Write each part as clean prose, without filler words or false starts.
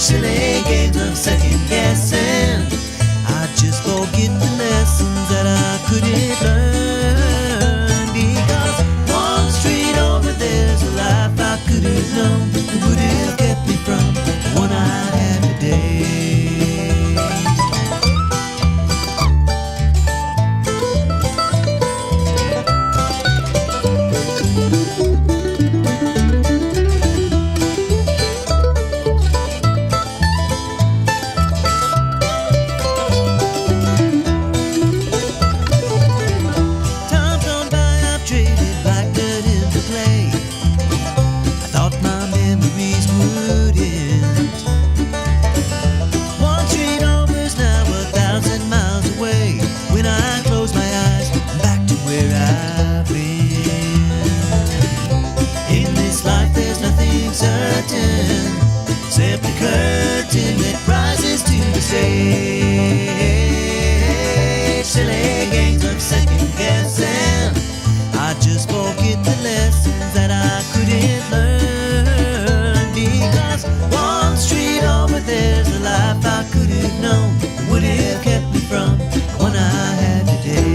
silly games of second guessing. I just forget the lessons that I couldn't learn, because one street over there's a life I could have known that would have kept me from the one I had today. Except the curtain that rises to the stage. Silly games of second guessing. I just forget the lessons that I couldn't learn, because one street over there's a life I could have known that would have kept me from the one I had today.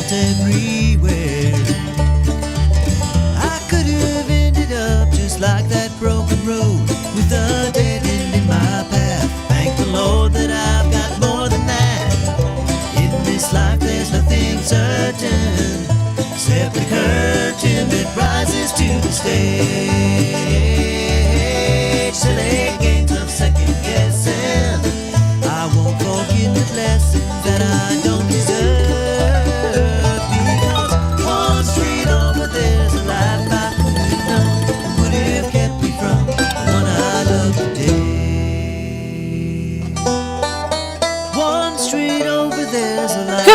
Everywhere I could have ended up just like that broken road, with a dead end in my path. Thank the Lord that I've got more than that. In this life there's nothing certain, except the curtain that rises to the stage. Silly games of second guessing. I won't forget the lessons that I don't deserve.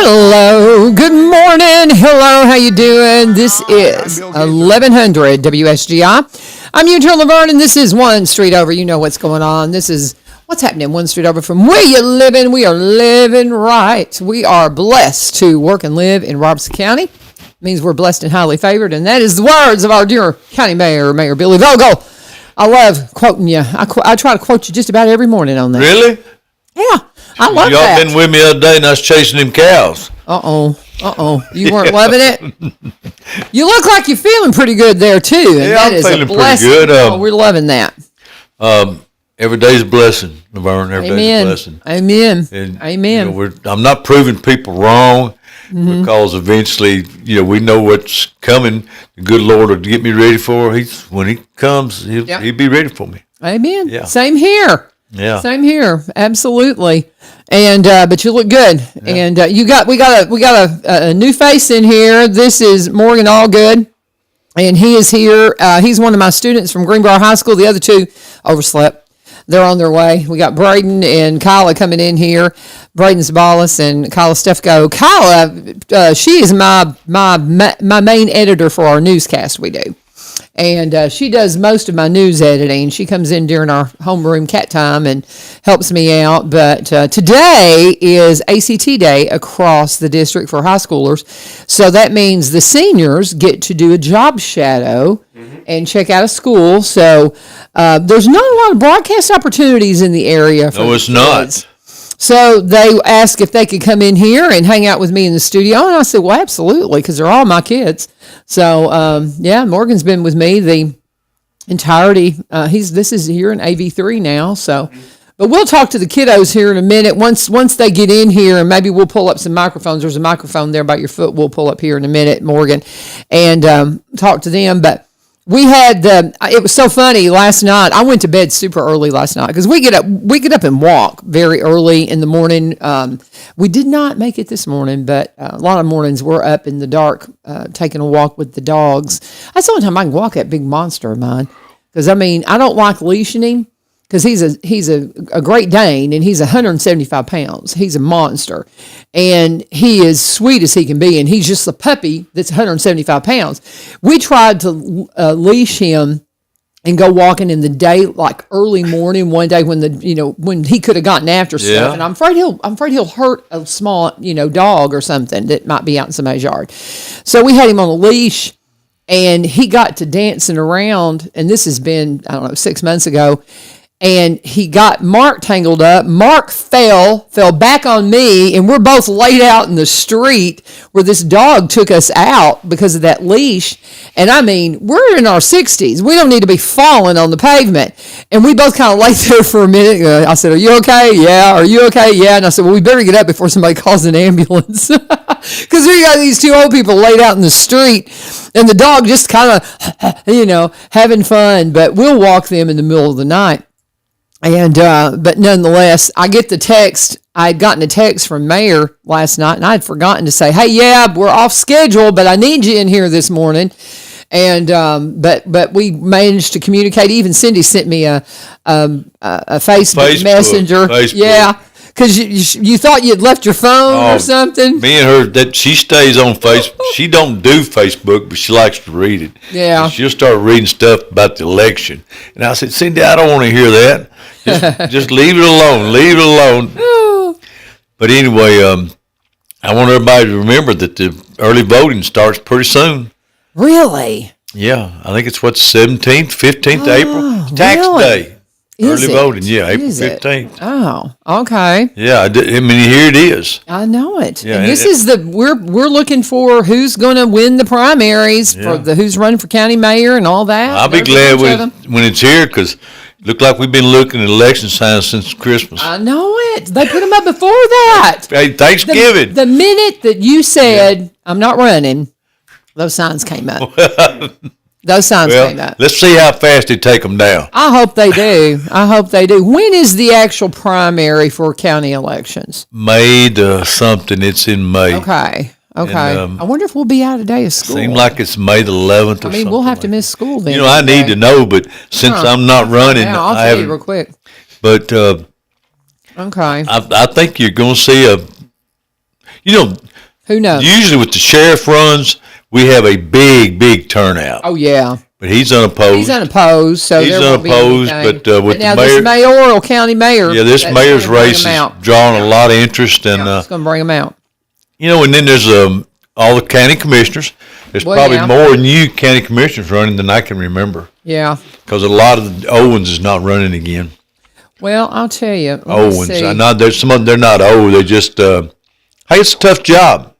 Hello, good morning. Hello, how you doing? This is 1100 WSGI. I'm Eugene LaVern, and this is One Street Over. You know what's going on. This is what's happening one street over from where you living. We are living right. We are blessed to work and live in Robertson County. It means we're blessed and highly favored, and that is the words of our dear county mayor, Mayor Billy Vogle. I love quoting you. I try to quote you just about every morning on that. Really? Yeah. I love Y'all that. been with me the other day and I was chasing them cows. You weren't loving it? You look like you're feeling pretty good there, too. And Yeah, that I'm is feeling a blessing. pretty good. We're loving that. Every day's a blessing, LaVern. Every day's a blessing. Amen. And, Amen. You know, I'm not proving people wrong, because eventually, we know what's coming. The good Lord will get me ready for. When he comes, he'll be ready for me. Amen. Yeah. Same here. Yeah. Same here. Absolutely. And but you look good. Yeah. And we got a new face in here. This is Morgan Allgood, and he is here. He's one of my students from Greenbrier High School. The other two overslept. They're on their way. We got Braden and Kyla coming in here. Braden Zabalas and Kyla Stefko. Kyla, she is my main editor for our newscast we do. And she does most of my news editing. She comes in during our homeroom cat time and helps me out. But today is ACT Day across the district for high schoolers. So that means the seniors get to do a job shadow and check out a school. So there's not a lot of broadcast opportunities in the area. No, it's not. So they asked if they could come in here and hang out with me in the studio. And I said, well, absolutely, because they're all my kids. So, Morgan's been with me the entirety. This is here in AV3 now. So, but we'll talk to the kiddos here in a minute. Once they get in here, and maybe we'll pull up some microphones. There's a microphone there by your foot. We'll pull up here in a minute, Morgan, and talk to them. But we had it was so funny last night. I went to bed super early last night because we get up and walk very early in the morning. We did not make it this morning, but a lot of mornings we're up in the dark taking a walk with the dogs. That's the only time I can walk that big monster of mine, because I don't like leashing him, because he's a Great Dane, and he's 175 pounds. He's a monster, and he is sweet as he can be, and he's just a puppy that's 175 pounds. We tried to leash him and go walking in the day, like early morning one day when when he could have gotten after stuff. And I'm afraid he'll hurt a small, dog or something that might be out in somebody's yard. So we had him on a leash, and he got to dancing around, and this has been, 6 months ago. And he got Mark tangled up. Mark fell back on me, and we're both laid out in the street where this dog took us out because of that leash. And I mean, we're in our 60s. We don't need to be falling on the pavement. And we both kind of laid there for a minute. I said, "Are you okay?" "Yeah." "Are you okay?" "Yeah." And I said, "Well, we better get up before somebody calls an ambulance." Because we got these two old people laid out in the street, and the dog just kind of, having fun. But we'll walk them in the middle of the night. And, but nonetheless, I get the text. I had gotten a text from Mayor last night, and I had forgotten to say, "Hey, yeah, we're off schedule, but I need you in here this morning." And, but we managed to communicate. Even Cindy sent me a Facebook Messenger. Facebook. Yeah. Because you thought you'd left your phone or something. Me and her, that she stays on Facebook. She don't do Facebook, but she likes to read it. Yeah. And she'll start reading stuff about the election. And I said, "Cindy, I don't want to hear that. Just leave it alone. Leave it alone." But anyway, I want everybody to remember that the early voting starts pretty soon. Really? Yeah. I think it's 17th, 15th April. It's tax day. Early voting, yeah, April 15th. Oh, okay. Yeah, I mean, here it is. I know it. Yeah, and this is we're looking for who's going to win the primaries for who's running for county mayor and all that. I'll be glad when it's here, because it looked like we've been looking at election signs since Christmas. I know it. They put them up before that. Hey, Thanksgiving. The minute that you said, "I'm not running," those signs came up. Those signs came up. Let's see how fast they take them down. I hope they do. I hope they do. When is the actual primary for county elections? May the something. It's in May. Okay. And, I wonder if we'll be out a day of school. Seems like it's May the 11th or something. I mean, we'll have to miss school then. I need to know, but since I'm not running, I'll tell you real quick. But okay. I think you're going to see who knows? Usually with the sheriff runs, we have a big turnout. Oh, yeah. But he's unopposed. So he's there won't unopposed, be anything. but with now the mayor, this mayoral county mayor. Yeah, this mayor's race is drawing a lot of interest, and it's going to bring them out. And then there's all the county commissioners. There's probably more new county commissioners running than I can remember. Yeah. Because a lot of the Owens is not running again. Well, I'll tell you. Owens, there's some of them, they're not old. They just hey, it's a tough job.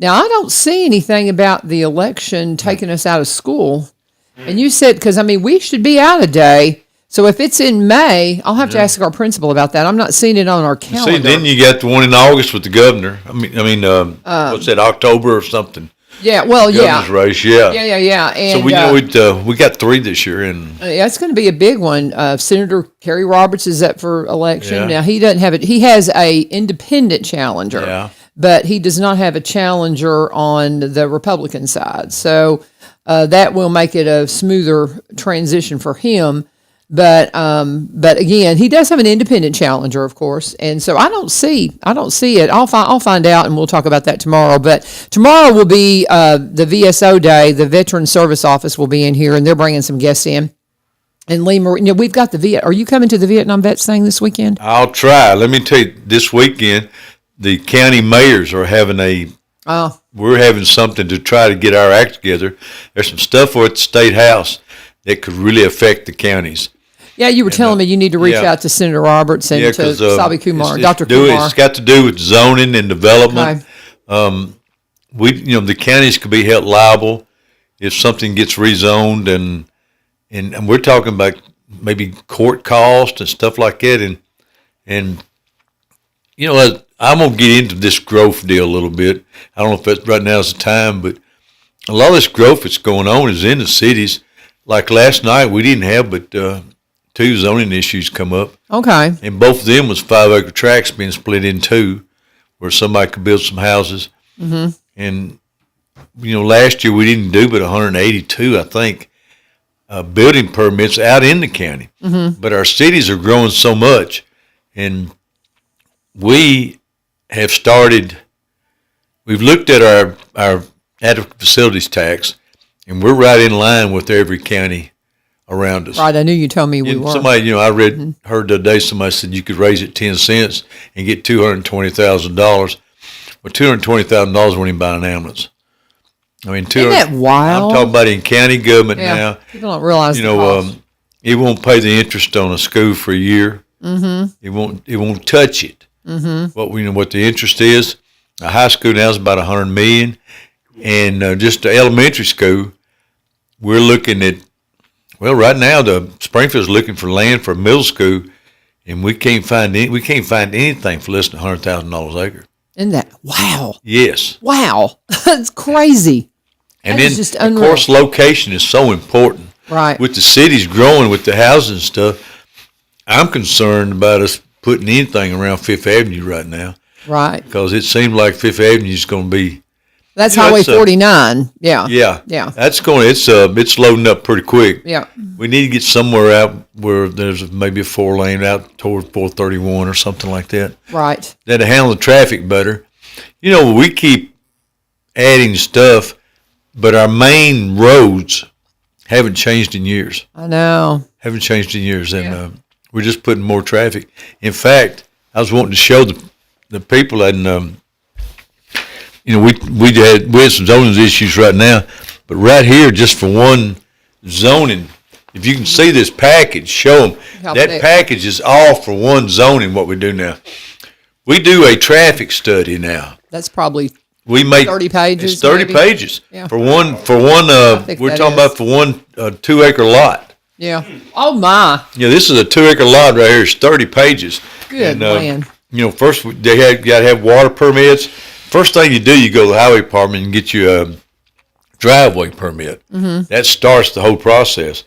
Now, I don't see anything about the election taking us out of school. And you said, because, we should be out a day. So if it's in May, I'll have to ask our principal about that. I'm not seeing it on our calendar. See, then you got the one in August with the governor. What's that, October or something? Yeah, well, governor's race, yeah. Yeah. And, so we got 3 this year. And it's going to be a big one. Senator Kerry Roberts is up for election. Yeah. Now, he doesn't have it. He has a independent challenger. Yeah. But he does not have a challenger on the Republican side. So that will make it a smoother transition for him. But again, he does have an independent challenger, of course. And so I don't see it. I'll find out, and we'll talk about that tomorrow. But tomorrow will be the VSO day. The Veteran Service Office will be in here, and they're bringing some guests in. And Lee Marie, we've got the Are you coming to the Vietnam Vets thing this weekend? I'll try. Let me tell you, this weekend, the county mayors are having we're having something to try to get our act together. There's some stuff at the State House that could really affect the counties. Yeah, you were telling me you need to reach out to Senator Roberts and to Sabi Kumar, Dr. Kumar. It's got to do with zoning and development. Okay. The counties could be held liable if something gets rezoned, and we're talking about maybe court costs and stuff like that. And I'm going to get into this growth deal a little bit. I don't know if that's right now is the time, but a lot of this growth that's going on is in the cities. Like last night, we didn't have but 2 zoning issues come up. Okay. And both of them was 5-acre tracts being split in 2 where somebody could build some houses. Mm-hmm. And, last year we didn't do but 182, I think. building permits out in the county. Mm-hmm. But our cities are growing so much, and we have started. We've looked at our adequate facilities tax, and we're right in line with every county around us. Right, I knew you told me we were. Somebody, I heard the other day somebody said you could raise it 10 cents and get $220,000. Well, $220,000 won't even buy an ambulance. I mean, isn't that wild? I'm talking about in county government now. People don't realize the cost. It won't pay the interest on a school for a year. Mm-hmm. It won't touch it. Mm-hmm. What the interest is. A high school now is about $100 million, and just the elementary school, we're looking at. Well, right now the Springfield's looking for land for a middle school, and we can't find anything for less than $100,000 an acre. Isn't that wow? Yes. Wow, that's crazy. And that then, is just of unreal. course, location is so important. Right. With the cities growing, with the housing stuff, I'm concerned about us putting anything around Fifth Avenue right now. Right. Because it seems like Fifth Avenue is going to be. That's Highway 49. Yeah. Yeah. Yeah. It's loading up pretty quick. Yeah. We need to get somewhere out where there's maybe a 4-lane out toward 431 or something like that. Right. That'll handle the traffic better. We keep adding stuff, but our main roads haven't changed in years. I know. Haven't changed in years, and we're just putting more traffic. In fact, I was wanting to show the people, and we had some zoning issues right now, but right here, just for one zoning, if you can see this package, show them that package is all for one zoning. What we do now, we do a traffic study now. That's probably we make 30 pages. It's 30 maybe? pages for one. We're talking about for one 2-acre lot. Yeah. Oh my. Yeah, this is a 2-acre lot right here. It's 30 pages. Good man. First they got to have water permits. First thing you do, you go to the highway department and get you a driveway permit. Mm-hmm. That starts the whole process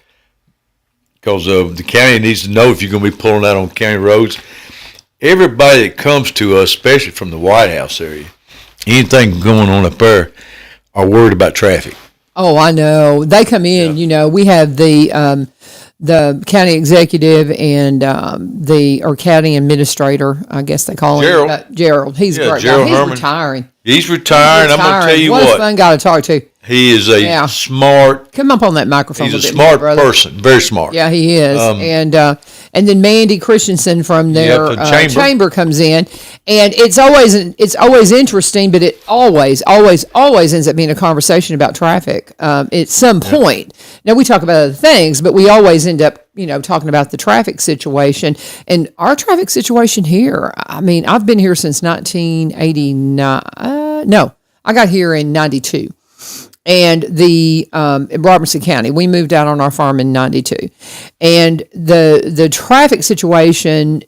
because the county needs to know if you're going to be pulling out on county roads. Everybody that comes to us, especially from the White House area, anything going on up there, are worried about traffic. Oh, I know. They come in. We have the county executive and or county administrator, I guess they call him. Gerald. He's great. Gerald He's Herman. retiring. He's retiring. I'm going to tell you what. A fun guy to talk to. He is a smart. Come up on that microphone. He's a smart person. Very smart. Yeah, he is. And then Mandy Christensen from their chamber comes in, and it's always interesting, but it always ends up being a conversation about traffic at some point. Now we talk about other things, but we always end up talking about the traffic situation. And our traffic situation here, I mean, I've been here since 1989. No, I got here in 92. And in Robertson County, we moved out on our farm in 92. And the traffic situation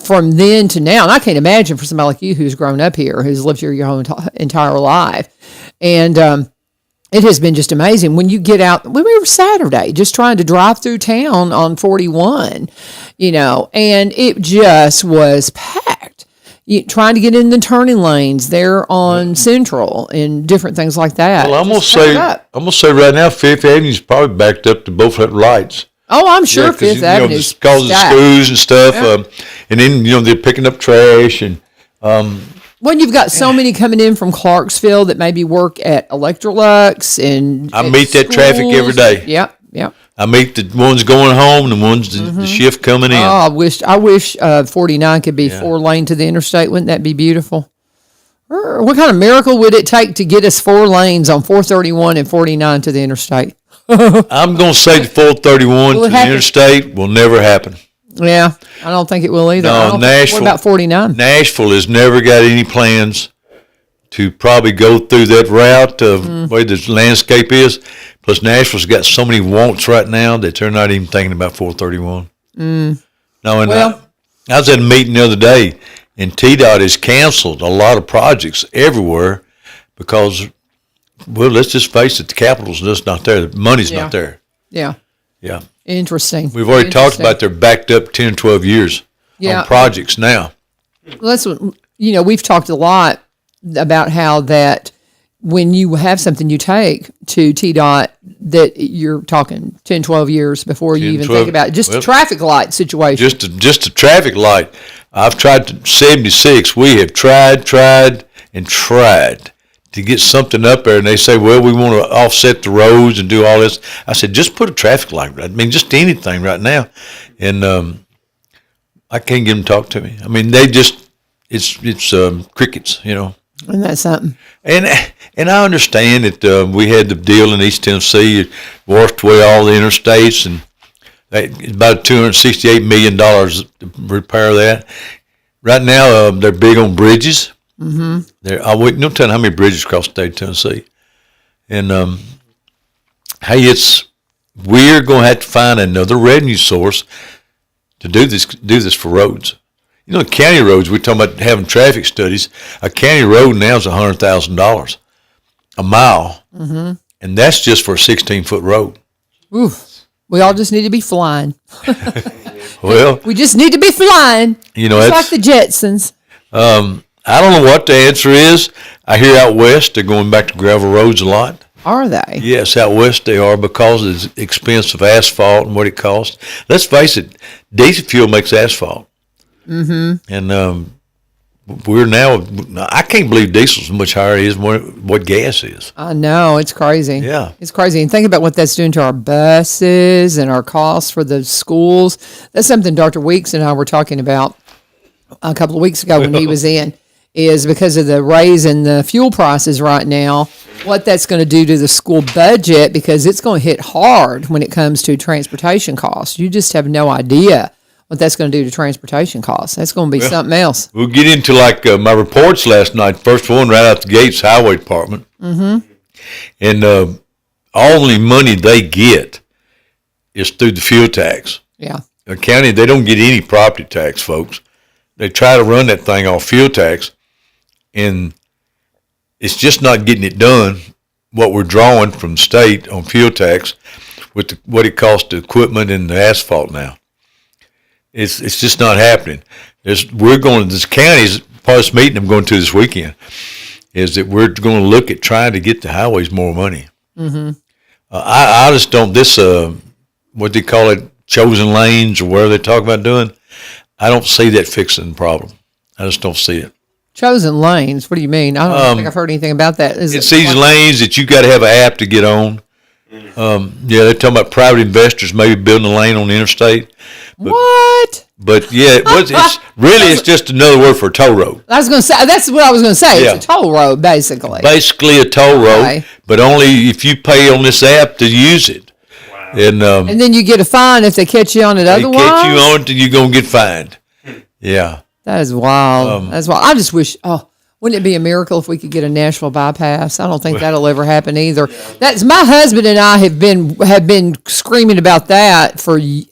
from then to now, and I can't imagine for somebody like you who's grown up here, who's lived here your whole entire life. And it has been just amazing. When you get out, we were Saturday, just trying to drive through town on 41, and it just was packed. Trying to get in the turning lanes there on Central and different things like that. Well, I'm gonna say right now, Fifth Avenue is probably backed up to both lights. Oh, I'm sure Fifth Avenue is because of the schools and stuff, and then they're picking up trash and. Well, you've got so many coming in from Clarksville that maybe work at Electrolux and I meet that traffic every day. Yep. I meet the ones going home and the ones the shift coming in. Oh, I wish 49 could be 4-lane to the interstate. Wouldn't that be beautiful? What kind of miracle would it take to get us 4 lanes on 431 and 49 to the interstate? I'm going to say the 431 to the interstate will never happen. Yeah, I don't think it will either. No, Nashville. What about 49? Nashville has never got any plans to probably go through that route of the way the landscape is. Plus, Nashville's got so many wants right now that they're not even thinking about 431. No, and I was at a meeting the other day, and TDOT has canceled a lot of projects everywhere because, well, let's just face it, the capital's just not there. The money's not there. Yeah. Yeah. Interesting. We've already talked about they're backed up 10, 12 years on projects now. Well, that's what, we've talked a lot about how that when you have something you take to TDOT that you're talking 10, 12 years before you even think about it. Just a traffic light situation. Just a traffic light. I've tried to 76. We have tried to get something up there, and they say, well, we want to offset the roads and do all this. I said, just put a traffic light. I mean, just anything right now. And I can't get them to talk to me. I mean, they just, it's crickets, you know. And that's something. And I understand that we had the deal in East Tennessee, it washed away all the interstates, and it's about $268 million to repair that. Right now, they're big on bridges. Mm-hmm. Don't tell how many bridges across the state of Tennessee. And hey, we're going to have to find another revenue source to do this for roads. You know, county roads, we're talking about having traffic studies. A county road now is $100,000 a mile, and that's just for a 16-foot road. Oof. We all just need to be flying. Well, we just need to be flying. You know, it's like the Jetsons. I don't know what the answer is. I hear out west they're going back to gravel roads a lot. Are they? Yes, out west they are because of the expense of asphalt and what it costs. Let's face it, diesel fuel makes asphalt. Mm-hmm. And we're now, I can't believe diesel's much higher is what gas is. I know, it's crazy. Yeah. It's crazy. And think about what that's doing to our buses and our costs for the schools. That's something Dr. Weeks and I were talking about a couple of weeks ago when he was in, is because of the raise in the fuel prices right now, what that's going to do to the school budget, because it's going to hit hard when it comes to transportation costs. You just have no idea what that's going to do to transportation costs. That's going to be something else. We'll get into my reports last night. First one right out the gates, Highway Department. Mm-hmm. And only money they get is through the fuel tax. Yeah. The county, they don't get any property tax, folks. They try to run that thing off fuel tax, and it's just not getting it done, what we're drawing from the state on fuel tax with what it costs the equipment and the asphalt now. It's just not happening. This county's part of this meeting I'm going to this weekend is that we're going to look at trying to get the highways more money. Mm-hmm. I just don't, what they call it, chosen lanes or whatever they talk about doing, I don't see that fixing the problem. I just don't see it. Chosen lanes? What do you mean? I don't think I've heard anything about that. It's these lanes that you got to have an app to get on. Yeah, they're talking about private investors maybe building a lane on the interstate. What? But yeah, it's just another word for a toll road. I was going to say, that's what I was going to say. Yeah. It's a toll road, basically. Basically a toll road, but only if you pay on this app to use it. Wow. And then you get a fine if they catch you on it otherwise? They catch you on it, then you're going to get fined. Yeah. That is wild. That's wild. I just wish, wouldn't it be a miracle if we could get a Nashville bypass? I don't think that'll ever happen either. That's my husband and I have been screaming about that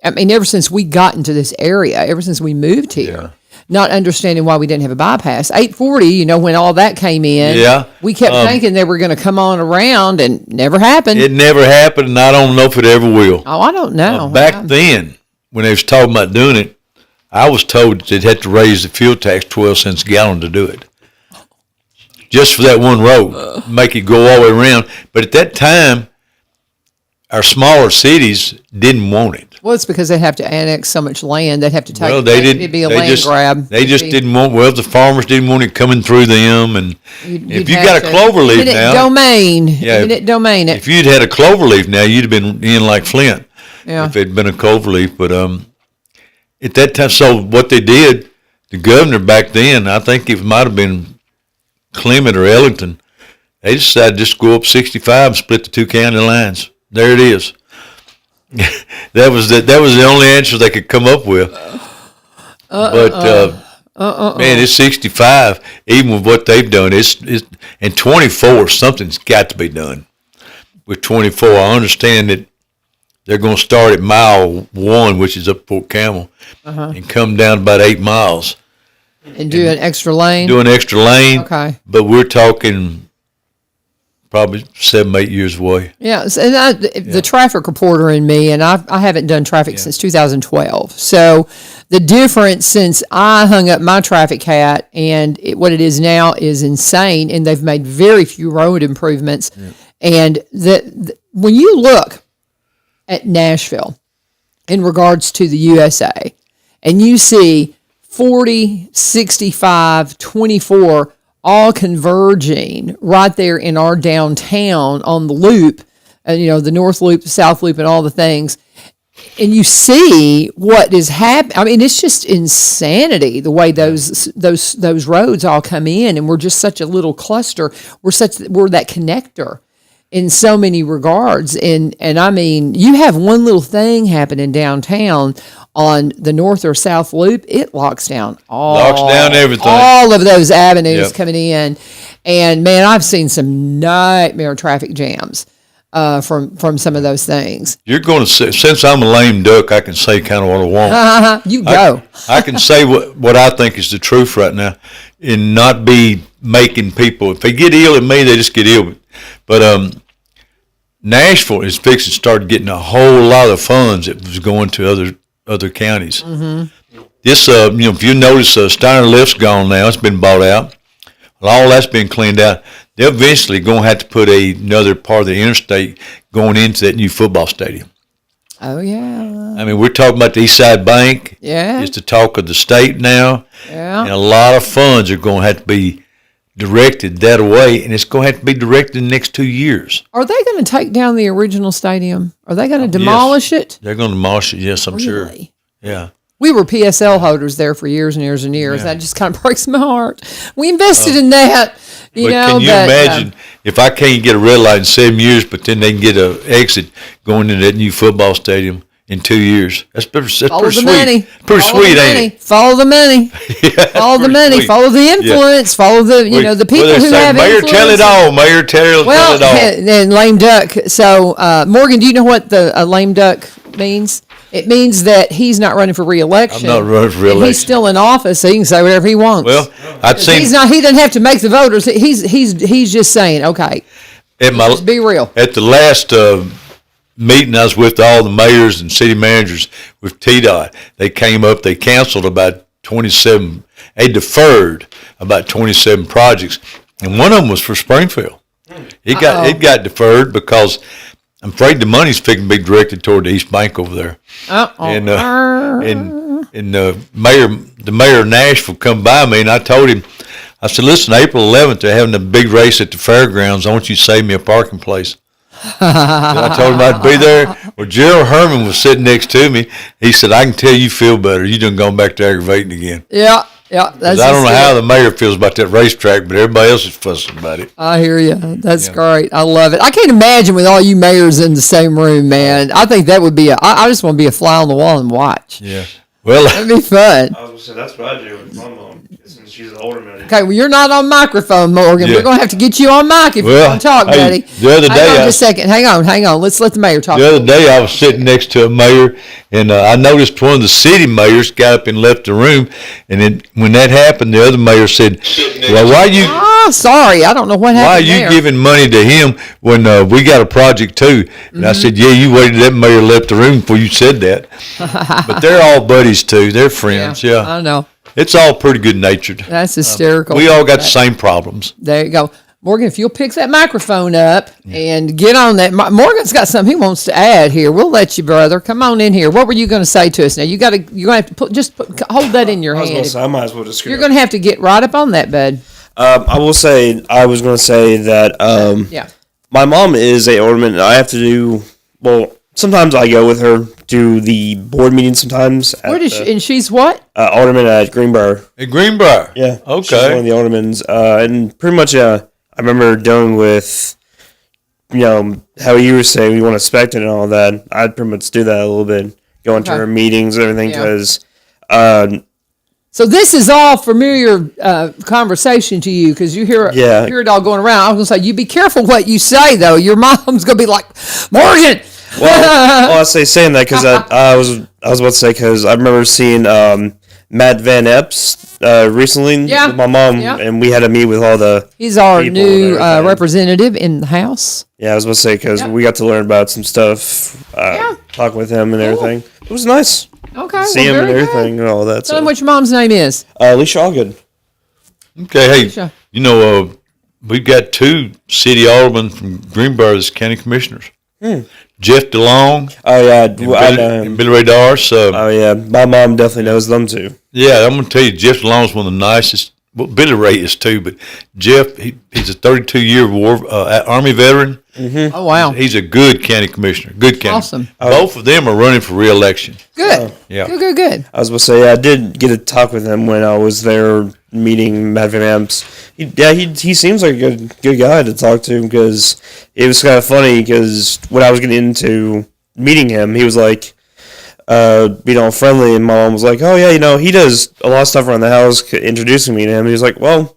ever since we got into this area, ever since we moved here. Not understanding why we didn't have a bypass. 840, when all that came in, we kept thinking they were going to come on around, and never happened. It never happened, and I don't know if it ever will. Oh, I don't know. Back then, when they was talking about doing it, I was told they'd have to raise the fuel tax 12 cents a gallon to do it. Just for that one road, make it go all the way around. But at that time, our smaller cities didn't want it. Well, it's because they'd have to annex so much land. They'd have to take it'd be a land grab. They just didn't want, the farmers didn't want it coming through them. And if you got a cloverleaf now. Eminent domain. If you'd had a cloverleaf now, you'd have been in like Flint. Yeah. If it'd been a cloverleaf. But at that time, so what they did, the governor back then, I think it might have been Clement or Ellington, they decided to just go up 65 and split the two county lines. There it is. That was the only answer they could come up with. Man, it's 65. Even with what they've done, it's and 24. Something's got to be done with 24. I understand that they're going to start at mile 1, which is up Fort Campbell, and come down about 8 miles. And do an extra lane? Do an extra lane. Okay. But we're talking probably 7-8 years away. Yeah, and the traffic reporter in me, and I haven't done traffic since 2012. So the difference since I hung up my traffic hat and what it is now is insane, and they've made very few road improvements. Yeah. And when you look at Nashville in regards to the USA, and you see 40, 65, 24 all converging right there in our downtown on the loop, and the North Loop, the South Loop, and all the things. And you see what is happening. I mean, it's just insanity the way those roads all come in, and we're just such a little cluster. We're that connector in so many regards. And I mean, you have one little thing happening downtown on the North or South Loop, it locks down everything. All of those avenues coming in. And man, I've seen some nightmare traffic jams from some of those things. You're going to say, since I'm a lame duck, I can say kind of what I want. You go. I can say what I think is the truth right now, and not be making people. If they get ill at me, they just get ill. But Nashville is fixing to start getting a whole lot of funds that was going to other counties. Mm-hmm. This, if you notice, Steiner Lift's gone now. It's been bought out. Well, all that's been cleaned out. They're eventually going to have to put another part of the interstate going into that new football stadium. Oh, yeah. I mean, we're talking about the East Side Bank. Yeah. It's the talk of the state now. Yeah. And a lot of funds are going to have to be directed that way, and it's going to have to be directed in the next 2 years. Are they going to take down the original stadium? Are they going to demolish it? They're going to demolish it, yes, I'm sure. Yeah. We were PSL holders there for years and years and years. Yeah. That just kind of breaks my heart. We invested in that, Can you imagine if I can't get a red light in 7 years, but then they can get an exit going into that new football stadium in 2 years? That's pretty sweet. Money. Pretty sweet, ain't it? Follow the money. Follow the money. Sweet. Follow the influence. Follow the the people who have Mayor, influence. tell it all. Mayor, tell it all. And lame duck. So, Morgan, do you know what the lame duck means? It means that he's not running for re-election. I'm not running for re-election. He's still in office, so he can say whatever he wants. Well, I'd say he doesn't have to make the voters. He's just saying, okay, let's be real. At the last meeting I was with all the mayors and city managers with TDOT, they came up, they canceled about 27, they deferred about 27 projects, and one of them was for Springfield. It got deferred because I'm afraid the money's fixing to be directed toward the East Bank over there. And the mayor of Nashville come by me, and I told him, I said, listen, April 11th, they're having a big race at the fairgrounds. I want you to save me a parking place. I told him I'd be there. Well, Gerald Herman was sitting next to me. He said, I can tell you feel better. You done gone back to aggravating again. Yeah. That's I don't know how the mayor feels about that racetrack, but everybody else is fussing about it. I hear you. That's great. I love it. I can't imagine with all you mayors in the same room, man. I think that would be I just want to be a fly on the wall and watch. Yeah. Well, that'd be fun. I was going to say, that's what I do with my mom, since she's an older man. Okay, well, you're not on microphone, Morgan. Yeah. We're going to have to get you on mic if you want to talk, buddy. The other day, hang on just a second. Hang on. Let's let the mayor talk. The other day, I was sitting next to a mayor, and I noticed one of the city mayors got up and left the room. And then when that happened, the other mayor said, well, why are you... sorry, I don't know what happened. Why are you giving money to him when we got a project too? And I said, yeah, you waited that mayor left the room before you said that. But they're all buddies too. They're friends. Yeah. I know. It's all pretty good natured. That's hysterical. We all got the same problems. There you go. Morgan, if you'll pick that microphone up and get on that. Morgan's got something he wants to add here. We'll let you, brother. Come on in here. What were you going to say to us? Now, you're going to have to hold that in your hand. I might as well just You're going to have to get right up on that, bud. I was going to say that my mom is a alderman, and I have to do, sometimes I go with her to the board meetings sometimes. Where does she, and she's what? Alderman at Greenbrier. At Greenbrier? Yeah. Okay. She's one of the aldermans. And pretty much, I remember dealing with, how you were saying we want to expect it and all that. I'd pretty much do that a little bit, going to her meetings and everything, because... So this is all familiar conversation to you because you hear it all going around. I was going to say, you be careful what you say, though. Your mom's going to be like, Morgan! Well, I say saying that because I was about to say, because I remember seeing Matt Van Epps recently. Yeah. With my mom, Yeah. and we had to meet with all the. He's our people new and everything. representative in the House. Yeah, I was going to say because we got to learn about some stuff, talk with him and everything. It was nice. Okay. See him and everything and all that. Tell him So. what your mom's name is. Alicia Allgood. Okay, Sure. hey, we've got 2 city aldermen from Greenbrier as county commissioners. Jeff DeLong Oh yeah, and I Billy, know him. and Billy Ray Dars. Oh yeah, my mom definitely knows them too. Yeah, I'm going to tell you, Jeff DeLong is one of the nicest. Well, Billy Ray is too, but Jeff, he's a 32-year war Army veteran. Oh, wow. He's a good county commissioner. Good county. Awesome. Both of them are running for re-election. Good. Yeah. Good. I was going to say I did get to talk with him when I was there meeting Matt Van Epps. He seems like a good guy to talk to because it was kind of funny because when I was getting into meeting him, he was like, friendly, and my mom was like, oh yeah, he does a lot of stuff around the house, introducing me to him. He was like, well,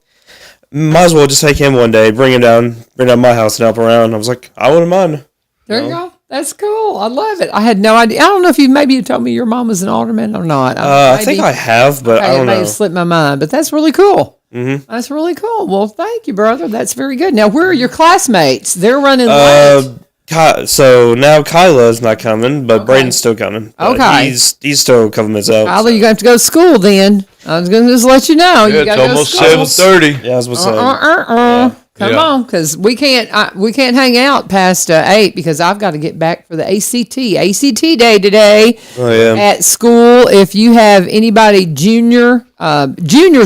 might as well just take him one day, bring down my house and help around. I was like, I wouldn't mind. There you go. That's cool. I love it. I had no idea. I don't know if you told me your mom was an alderman or not. I think I have, but I don't It may know. have slipped my mind, but that's really cool. Mm-hmm. That's really cool. Well, thank you, brother. That's very good. Now, where are your classmates? They're running late. So now Kyla's not coming, but Braden's still coming. But Okay. He's still a couple minutes out. Kyla, you're going to have to go to school then. I was going to just let you know. Yeah, You it's gotta go to almost school. 7:30. Yeah, I was saying. Come Yeah. on, because we can't hang out past 8 because I've got to get back for the ACT day today Oh yeah. at school. If you have anybody juniors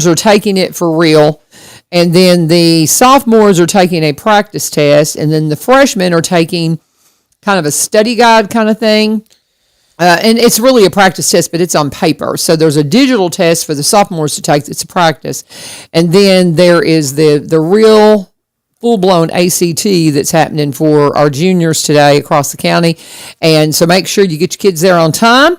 are taking it for real, and then the sophomores are taking a practice test, and then the freshmen are taking kind of a study guide kind of thing. And it's really a practice test, but it's on paper. So there's a digital test for the sophomores to take. It's a practice. And then there is the real full-blown ACT that's happening for our juniors today across the county. And so make sure you get your kids there on time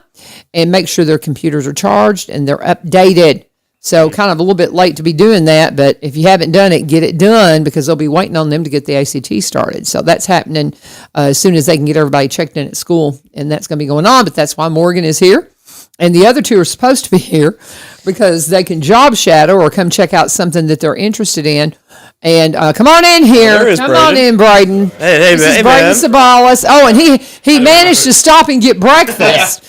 and make sure their computers are charged and they're updated. So kind of a little bit late to be doing that, but if you haven't done it, get it done because they'll be waiting on them to get the ACT started. So that's happening as soon as they can get everybody checked in at school, and that's going to be going on. But that's why Morgan is here, and the other 2 are supposed to be here because they can job shadow or come check out something that they're interested in. And come on in here. there is Come on in, Braden. Hey, this is Braden man. Sabalas. Oh, and he managed to stop and get breakfast.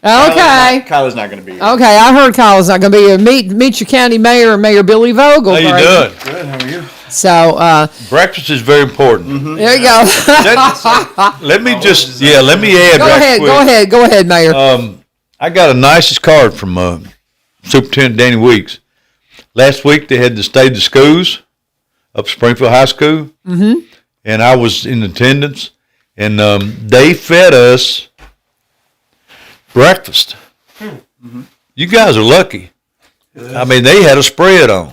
Okay. Kyla's not going to be here. Okay, I heard Kyle's not going to be here. Meet your county mayor, Mayor Billy Vogel. How you Braden. doing? Good, how are you? So Breakfast is very important. there you go. Let me add. Go ahead, Mayor. I got a nicest card from Superintendent Danny Weeks. Last week they had the State of the Schools up Springfield High School, and I was in attendance, and they fed us breakfast. You guys are lucky. I mean, they had a spread on.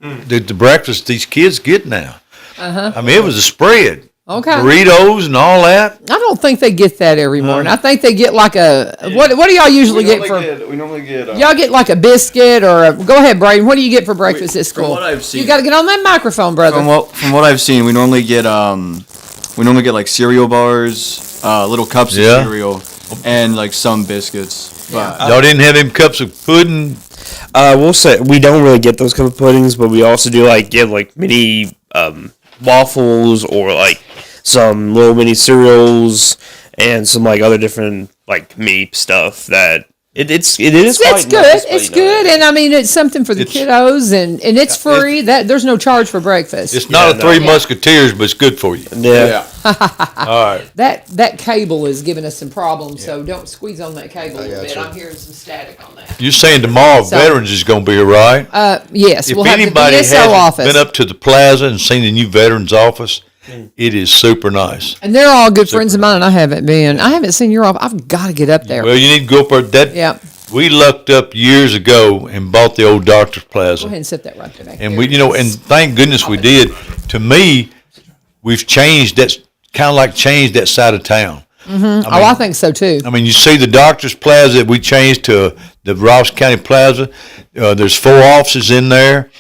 The breakfast these kids get now. I mean, it was a spread. Okay. Burritos and all that. I don't think they get that every morning. I think they get like a what do y'all usually get for? We normally get. Y'all get like a biscuit or go ahead, Braden. What do you get for breakfast at school? From what I've seen, you got to get on that microphone, brother. From what I've seen, we normally get like cereal bars, little cups of cereal, and like some biscuits. But Y'all didn't have them cups of pudding. We'll say we don't really get those cup of puddings, but we also do get like mini waffles or like some little mini cereals and some like other different like meat stuff that it is It's quite good. nice, but, It's you know, good, and I mean it's something for the kiddos, and it's free. That there's no charge for breakfast. It's not Yeah, a Three no. Musketeers, but it's good for you. Yeah. All right. That cable is giving us some problems, so don't squeeze on that cable a little bit. I'm hearing some static on that. You're saying tomorrow So- Veterans is going to be here, right? Yes, If we'll have the anybody VSO hasn't office. been up to the plaza and seen the new Veterans office, it is super nice. And they're all good friends of mine, and I haven't been. I haven't seen your office. I've got to get up there. Well, you need to go up there. Yeah. We lucked up years ago and bought the old Doctor's Go Plaza. ahead and sit that right there. And and thank goodness we did. To me, we've changed that side of town. I think so too. I mean, you see the Doctor's Plaza that we changed to the Ross County Plaza. There's 4 offices in there.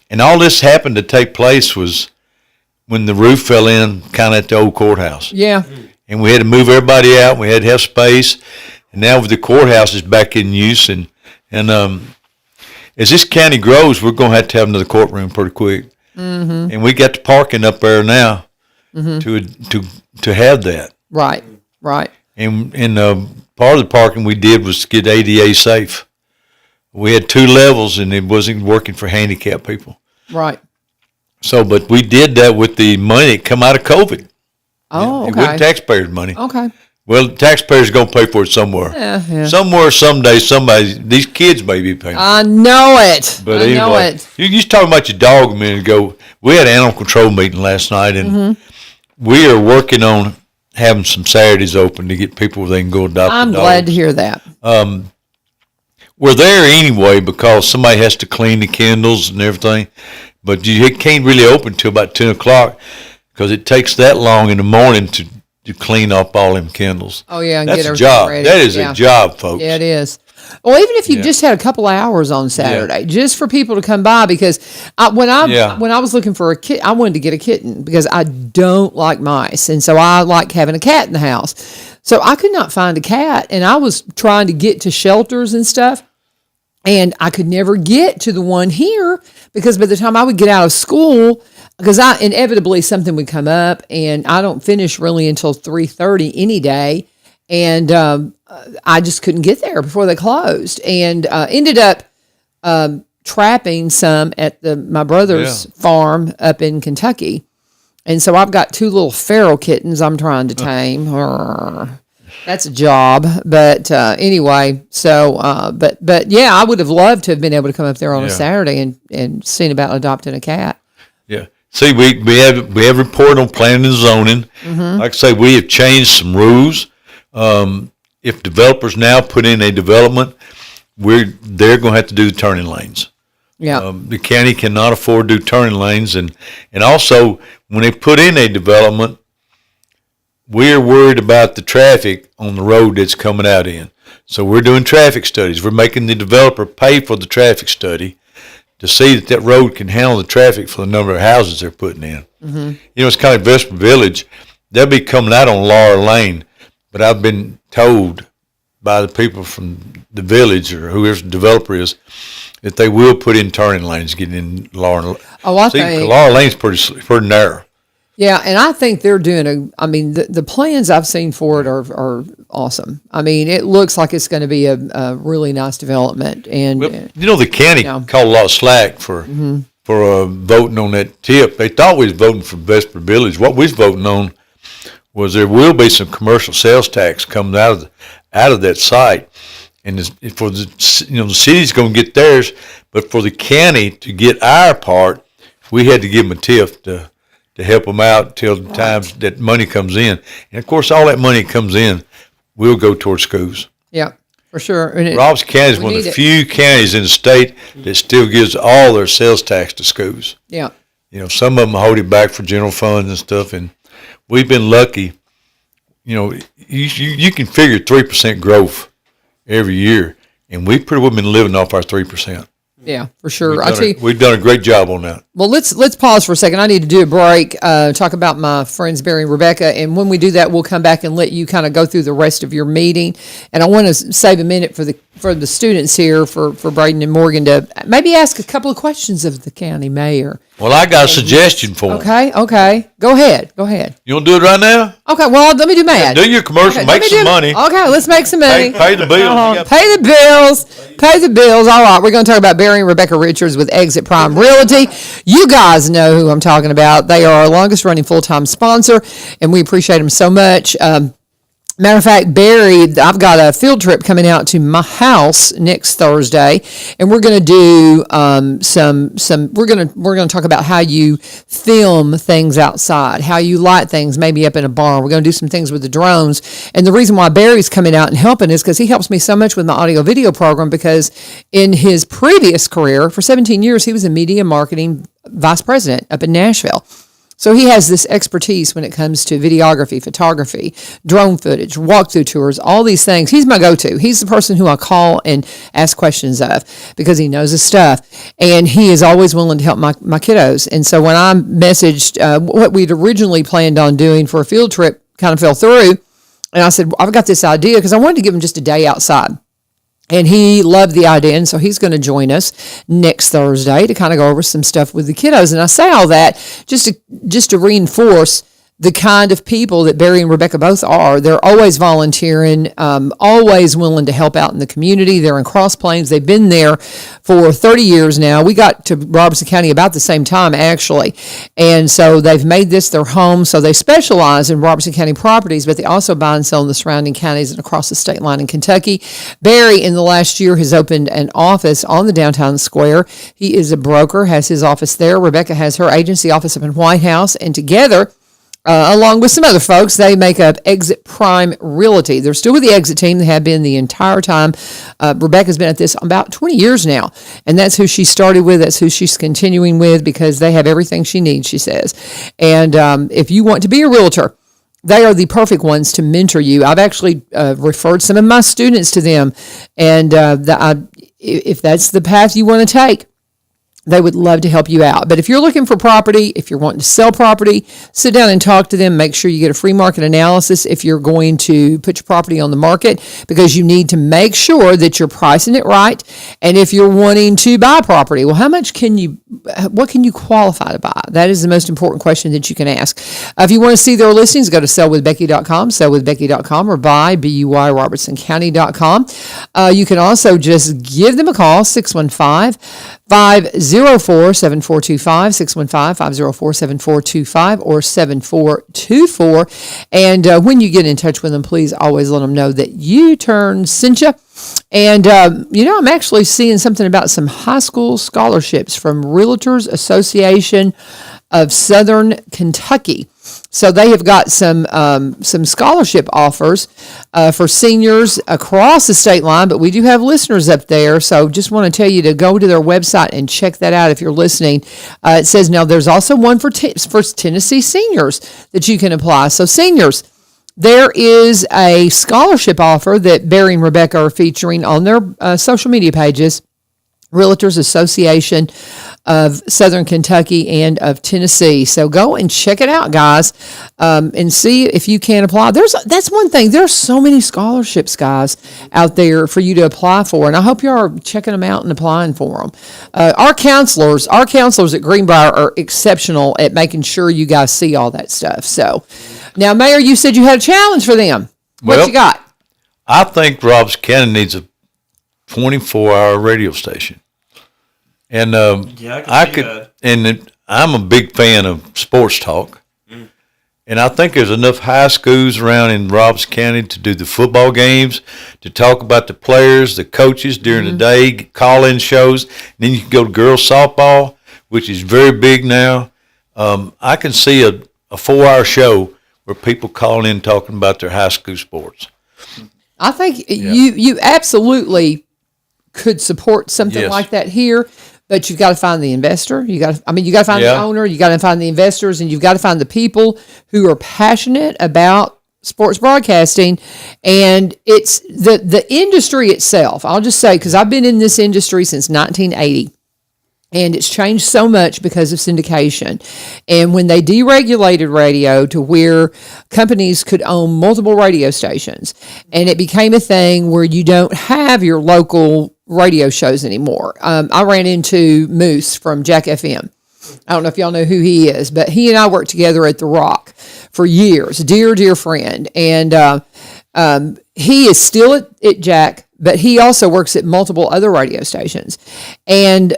And all this happened to take place was when the roof fell in kind of at the old courthouse. Yeah. And we had to move everybody out. We had to have space. And now with the courthouse is back in use, and as this county grows, we're going to have another courtroom pretty quick. Mm-hmm. And we got the parking up there now to have that. Right. And part of the parking we did was to get ADA safe. We had 2 levels, and it wasn't working for handicapped people. Right. So, but we did that with the money that come out of COVID. Oh, okay. It wasn't taxpayers' money. Okay. Well, taxpayers going to pay for it somewhere. Yeah. Somewhere, someday, these kids may be paying. I know it. But I anyway, know it. You was talking about your dog a minute ago. We had an animal control meeting last night, and we are working on having some Saturdays open to get people where they can go adopt I'm a dog. glad to hear that. We're there anyway because somebody has to clean the kennels and everything, but you can't really open till about 10 o'clock because it takes that long in the morning to clean up all them kennels. Oh, yeah. And That's get a everything job. ready. That is a job, folks. Yeah, it is. Well, even if you just had a couple hours on Saturday, just for people to come by, because when I was looking for a kitten, I wanted to get a kitten because I don't like mice, and so I like having a cat in the house. So I could not find a cat, and I was trying to get to shelters and stuff, and I could never get to the one here because by the time I would get out of school, because inevitably something would come up, and I don't finish really until 3:30 any day. And I just couldn't get there before they closed, and ended up trapping some at my brother's farm up in Kentucky. And so I've got 2 little feral kittens I'm trying to tame. That's a job, but anyway. So, but yeah, I would have loved to have been able to come up there on a Saturday and seen about adopting a cat. Yeah. See, we have report on planning and zoning. Like I say, we have changed some rules. If developers now put in a development, they're going to have to do the turning lanes. Yeah. The county cannot afford to do turning lanes, and also when they put in a development, we're worried about the traffic on the road that's coming out in. So we're doing traffic studies. We're making the developer pay for the traffic study to see that road can handle the traffic for the number of houses they're putting in. It's kind of Vesper Village. They'll be coming out on Laura Lane. But I've been told by the people from the village or whoever the developer is that they will put in turning lanes getting in Laura. Oh, I think Laura Lane's pretty narrow. Yeah, and I think they're doing the plans I've seen for it are awesome. I mean, it looks like it's going to be a really nice development. And the county called a lot of slack for voting on that tip. They thought we was voting for Vesper Village. What we was voting on was there will be some commercial sales tax coming out of that site, and for the city's going to get theirs, but for the county to get our part, we had to give them a tip to help them out till the times that money comes in, and of course all that money comes in will go towards schools. Yeah, for sure. And Robbs County is one of the few counties in the state that still gives all their sales tax to schools. Yeah, some of them hold it back for general funds and stuff, and we've been lucky. You can figure 3% growth every year, and we've pretty well been living off our 3%. Yeah, for sure. We've done a great job on that. Well, let's pause for a second. I need to do a break, talk about my friends Barry and Rebecca, and when we do that, we'll come back and let you kind of go through the rest of your meeting. And I want to save a minute for the students here, for Braden and Morgan, to maybe ask a couple of questions of the county mayor. Well, I got a suggestion for them. Okay. Go ahead. You want to do it right now? Okay, well, let me do math. Do your commercial, make some money. Okay, let's make some money. Pay the bills. Pay the bills. Pay the bills. All right, we're going to talk about Barry and Rebecca Richards with Exit Prime Realty. You guys know who I'm talking about. They are our longest running full-time sponsor, and we appreciate them so much. Matter of fact, Barry, I've got a field trip coming out to my house next Thursday, and we're going to do we're going to talk about how you film things outside, how you light things, maybe up in a barn. We're going to do some things with the drones, and the reason why Barry's coming out and helping is because he helps me so much with my audio video program, because in his previous career, for 17 years, he was a media marketing vice president up in Nashville. So he has this expertise when it comes to videography, photography, drone footage, walkthrough tours, all these things. He's my go-to. He's the person who I call and ask questions of because he knows his stuff. And he is always willing to help my kiddos. And so when I messaged what we'd originally planned on doing for a field trip kind of fell through. And I said, I've got this idea because I wanted to give him just a day outside. And he loved the idea, and so he's going to join us next Thursday to kind of go over some stuff with the kiddos. And I say all that just to reinforce the kind of people that Barry and Rebecca both are. They're always volunteering, always willing to help out in the community. They're in Cross Plains. They've been there for 30 years now. We got to Robertson County about the same time, actually. And so they've made this their home. So they specialize in Robertson County properties, but they also buy and sell in the surrounding counties and across the state line in Kentucky. Barry, in the last year, has opened an office on the downtown square. He is a broker, has his office there. Rebecca has her agency office up in White House, and together, along with some other folks, they make up Exit Prime Realty. They're still with the Exit team. They have been the entire time. Rebecca's been at this about 20 years now, and that's who she started with. That's who she's continuing with because they have everything she needs, she says. And if you want to be a realtor, they are the perfect ones to mentor you. I've actually referred some of my students to them, and if that's the path you want to take, they would love to help you out. But if you're looking for property, if you're wanting to sell property, sit down and talk to them. Make sure you get a free market analysis if you're going to put your property on the market, because you need to make sure that you're pricing it right. And if you're wanting to buy property, well, what can you qualify to buy? That is the most important question that you can ask. If you want to see their listings, go to sellwithbecky.com, sellwithbecky.com, or buy, BUY, You can also just give them a call, 615-504-7425, 615-504-7425, or 7424. And when you get in touch with them, please always let them know that U-Turn sent you. And, I'm actually seeing something about some high school scholarships from Realtors Association of Southern Kentucky. So they have got some scholarship offers for seniors across the state line, but we do have listeners up there. So just want to tell you to go to their website and check that out if you're listening. It says now there's also one for Tennessee seniors that you can apply. So seniors, there is a scholarship offer that Barry and Rebecca are featuring on their social media pages. Realtors Association of Southern Kentucky and of Tennessee. So go and check it out, guys, and see if you can apply. That's one thing. There's so many scholarships, guys, out there for you to apply for, and I hope you are checking them out and applying for them. Our counselors at Greenbrier are exceptional at making sure you guys see all that stuff. So now, Mayor, you said you had a challenge for them. What you got? I think Robertson County needs a 24-hour radio station. And I could, and I'm a big fan of sports talk. And I think there's enough high schools around in Robertson County to do the football games, to talk about the players, the coaches during the day, call-in shows. And then you can go to girls softball, which is very big now. I can see a 4-hour show where people call in talking about their high school sports. I think you absolutely could support something like that here. But you've got to find the investor. You got to find the owner. You got to find the investors, and you've got to find the people who are passionate about sports broadcasting. And it's the industry itself. I'll just say, because I've been in this industry since 1980. And it's changed so much because of syndication. And when they deregulated radio to where companies could own multiple radio stations, and it became a thing where you don't have your local radio shows anymore. I ran into Moose from Jack FM. I don't know if y'all know who he is, but he and I worked together at The Rock for years. Dear friend. And he is still at Jack, but he also works at multiple other radio stations. And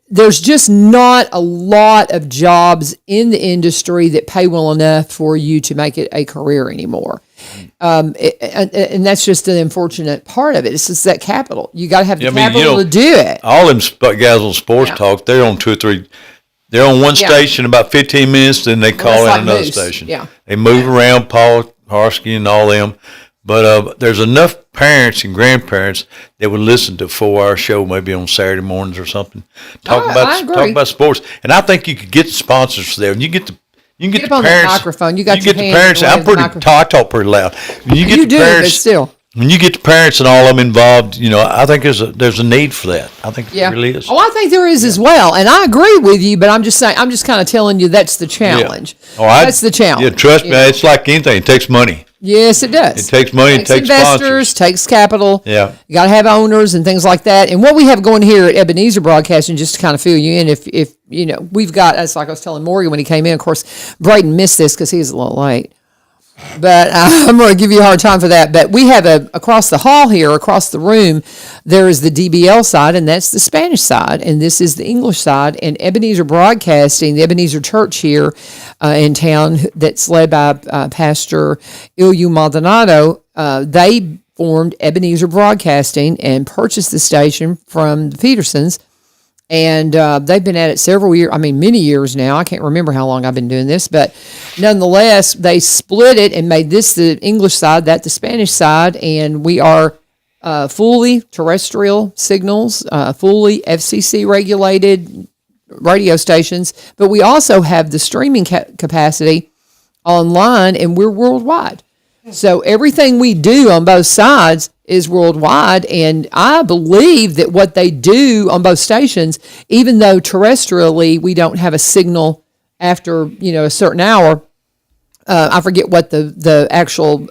there's just not a lot of jobs in the industry that pay well enough for you to make it a career anymore. And that's just an unfortunate part of it. It's just that capital. You got to have the capital to do it. All them guys on sports talk, they're on 2 or 3. They're on one station about 15 minutes, then they call in another station. Yeah. They move around, Paul Harsky and all them. But there's enough parents and grandparents that would listen to a 4-hour show maybe on Saturday mornings or something. Talk about sports. And I think you could get the sponsors there. And you get the parents. The microphone. You get the parents. I talk pretty loud. When you get the parents, but still. When you get the parents and all of them involved, I think there's a need for that. I think there really is. Oh, I think there is as well, and I agree with you. But I'm just saying, I'm just kind of telling you that's the challenge. Yeah. That's the challenge. Yeah, trust me, it's like anything. It takes money. Yes, it does. It takes money, it takes investors, sponsors. takes capital. Yeah. You got to have owners and things like that. And what we have going here at Ebenezer Broadcasting, just to kind of fill you in, if you know, we've got, that's like I was telling Morgan when he came in, of course, Braden missed this because he was a little late. But I'm going to give you a hard time for that. But we have across the hall here, across the room, there is the DBL side, and that's the Spanish side, and this is the English side. And Ebenezer Broadcasting, the Ebenezer Church here in town, that's led by Pastor Ilyu Maldonado, they formed Ebenezer Broadcasting and purchased the station from the Petersons. And they've been at it several years, many years now. I can't remember how long I've been doing this, but nonetheless, they split it and made this the English side, that the Spanish side, and we are fully terrestrial signals, fully FCC regulated radio stations, but we also have the streaming capacity online, and we're worldwide. So everything we do on both sides is worldwide, and I believe that what they do on both stations, even though terrestrially we don't have a signal after a certain hour, I forget what the actual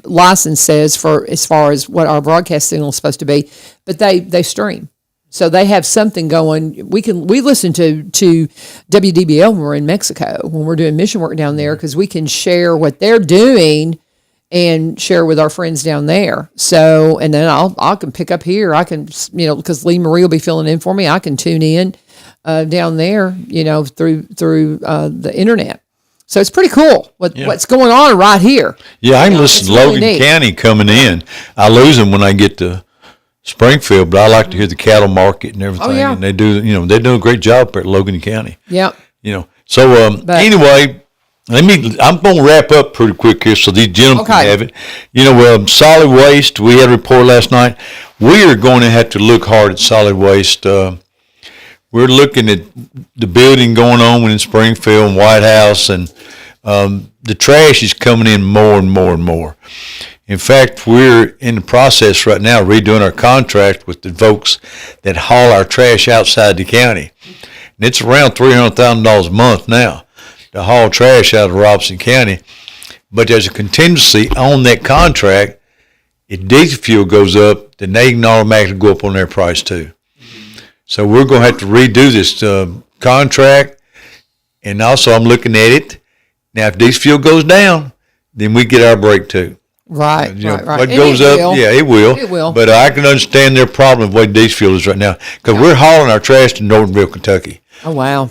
license says for as far as what our broadcast signal is supposed to be, but they stream. So they have something going. We listen to WDBL when we're in Mexico, when we're doing mission work down there, because we can share what they're doing and share with our friends down there. So, and then I can pick up here. I can, because Lee Marie will be filling in for me. I can tune in down there, through the internet. So it's pretty cool what's going on right here. Yeah, I can listen to Logan County coming in. I lose them when I get to Springfield, but I like to hear the cattle market and everything. Oh, yeah. And they do, they do a great job at Logan County. Yeah. So anyway, I'm going to wrap up pretty quick here so these gentlemen can have it. Solid waste, we had a report last night. We are going to have to look hard at solid waste. We're looking at the building going on in Springfield and White House, and the trash is coming in more and more and more. In fact, we're in the process right now redoing our contract with the folks that haul our trash outside the county. And it's around $300,000 a month now to haul trash out of Robeson County. But there's a contingency on that contract. If diesel fuel goes up, then they can automatically go up on their price too. So we're going to have to redo this contract. And also I'm looking at it. Now, if diesel fuel goes down, then we get our break too. Right. What goes up, it will. It will. But I can understand their problem with what diesel fuel is right now, because we're hauling our trash to Nortonville, Kentucky. Oh, wow.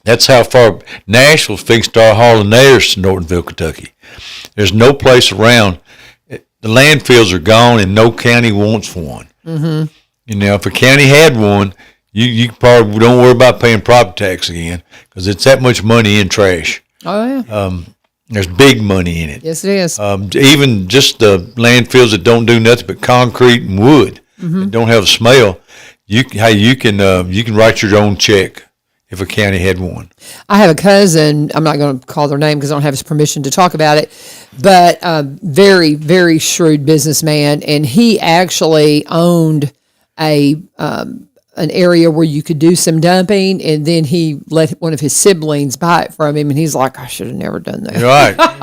That's how far Nashville's fixed to start hauling theirs to Nortonville, Kentucky. There's no place around. The landfills are gone, and no county wants one. Mm-hmm. If a county had one, you probably don't worry about paying property tax again, because it's that much money in trash. Oh, yeah. There's big money in it. Yes, it is. Even just the landfills that don't do nothing but concrete and wood, that don't have a smell. You can write your own check if a county had one. I have a cousin. I'm not going to call their name because I don't have his permission to talk about it. But very, very shrewd businessman, and he actually owned an area where you could do some dumping, and then he let one of his siblings buy it from him, and he's like, I should have never done that. Right. But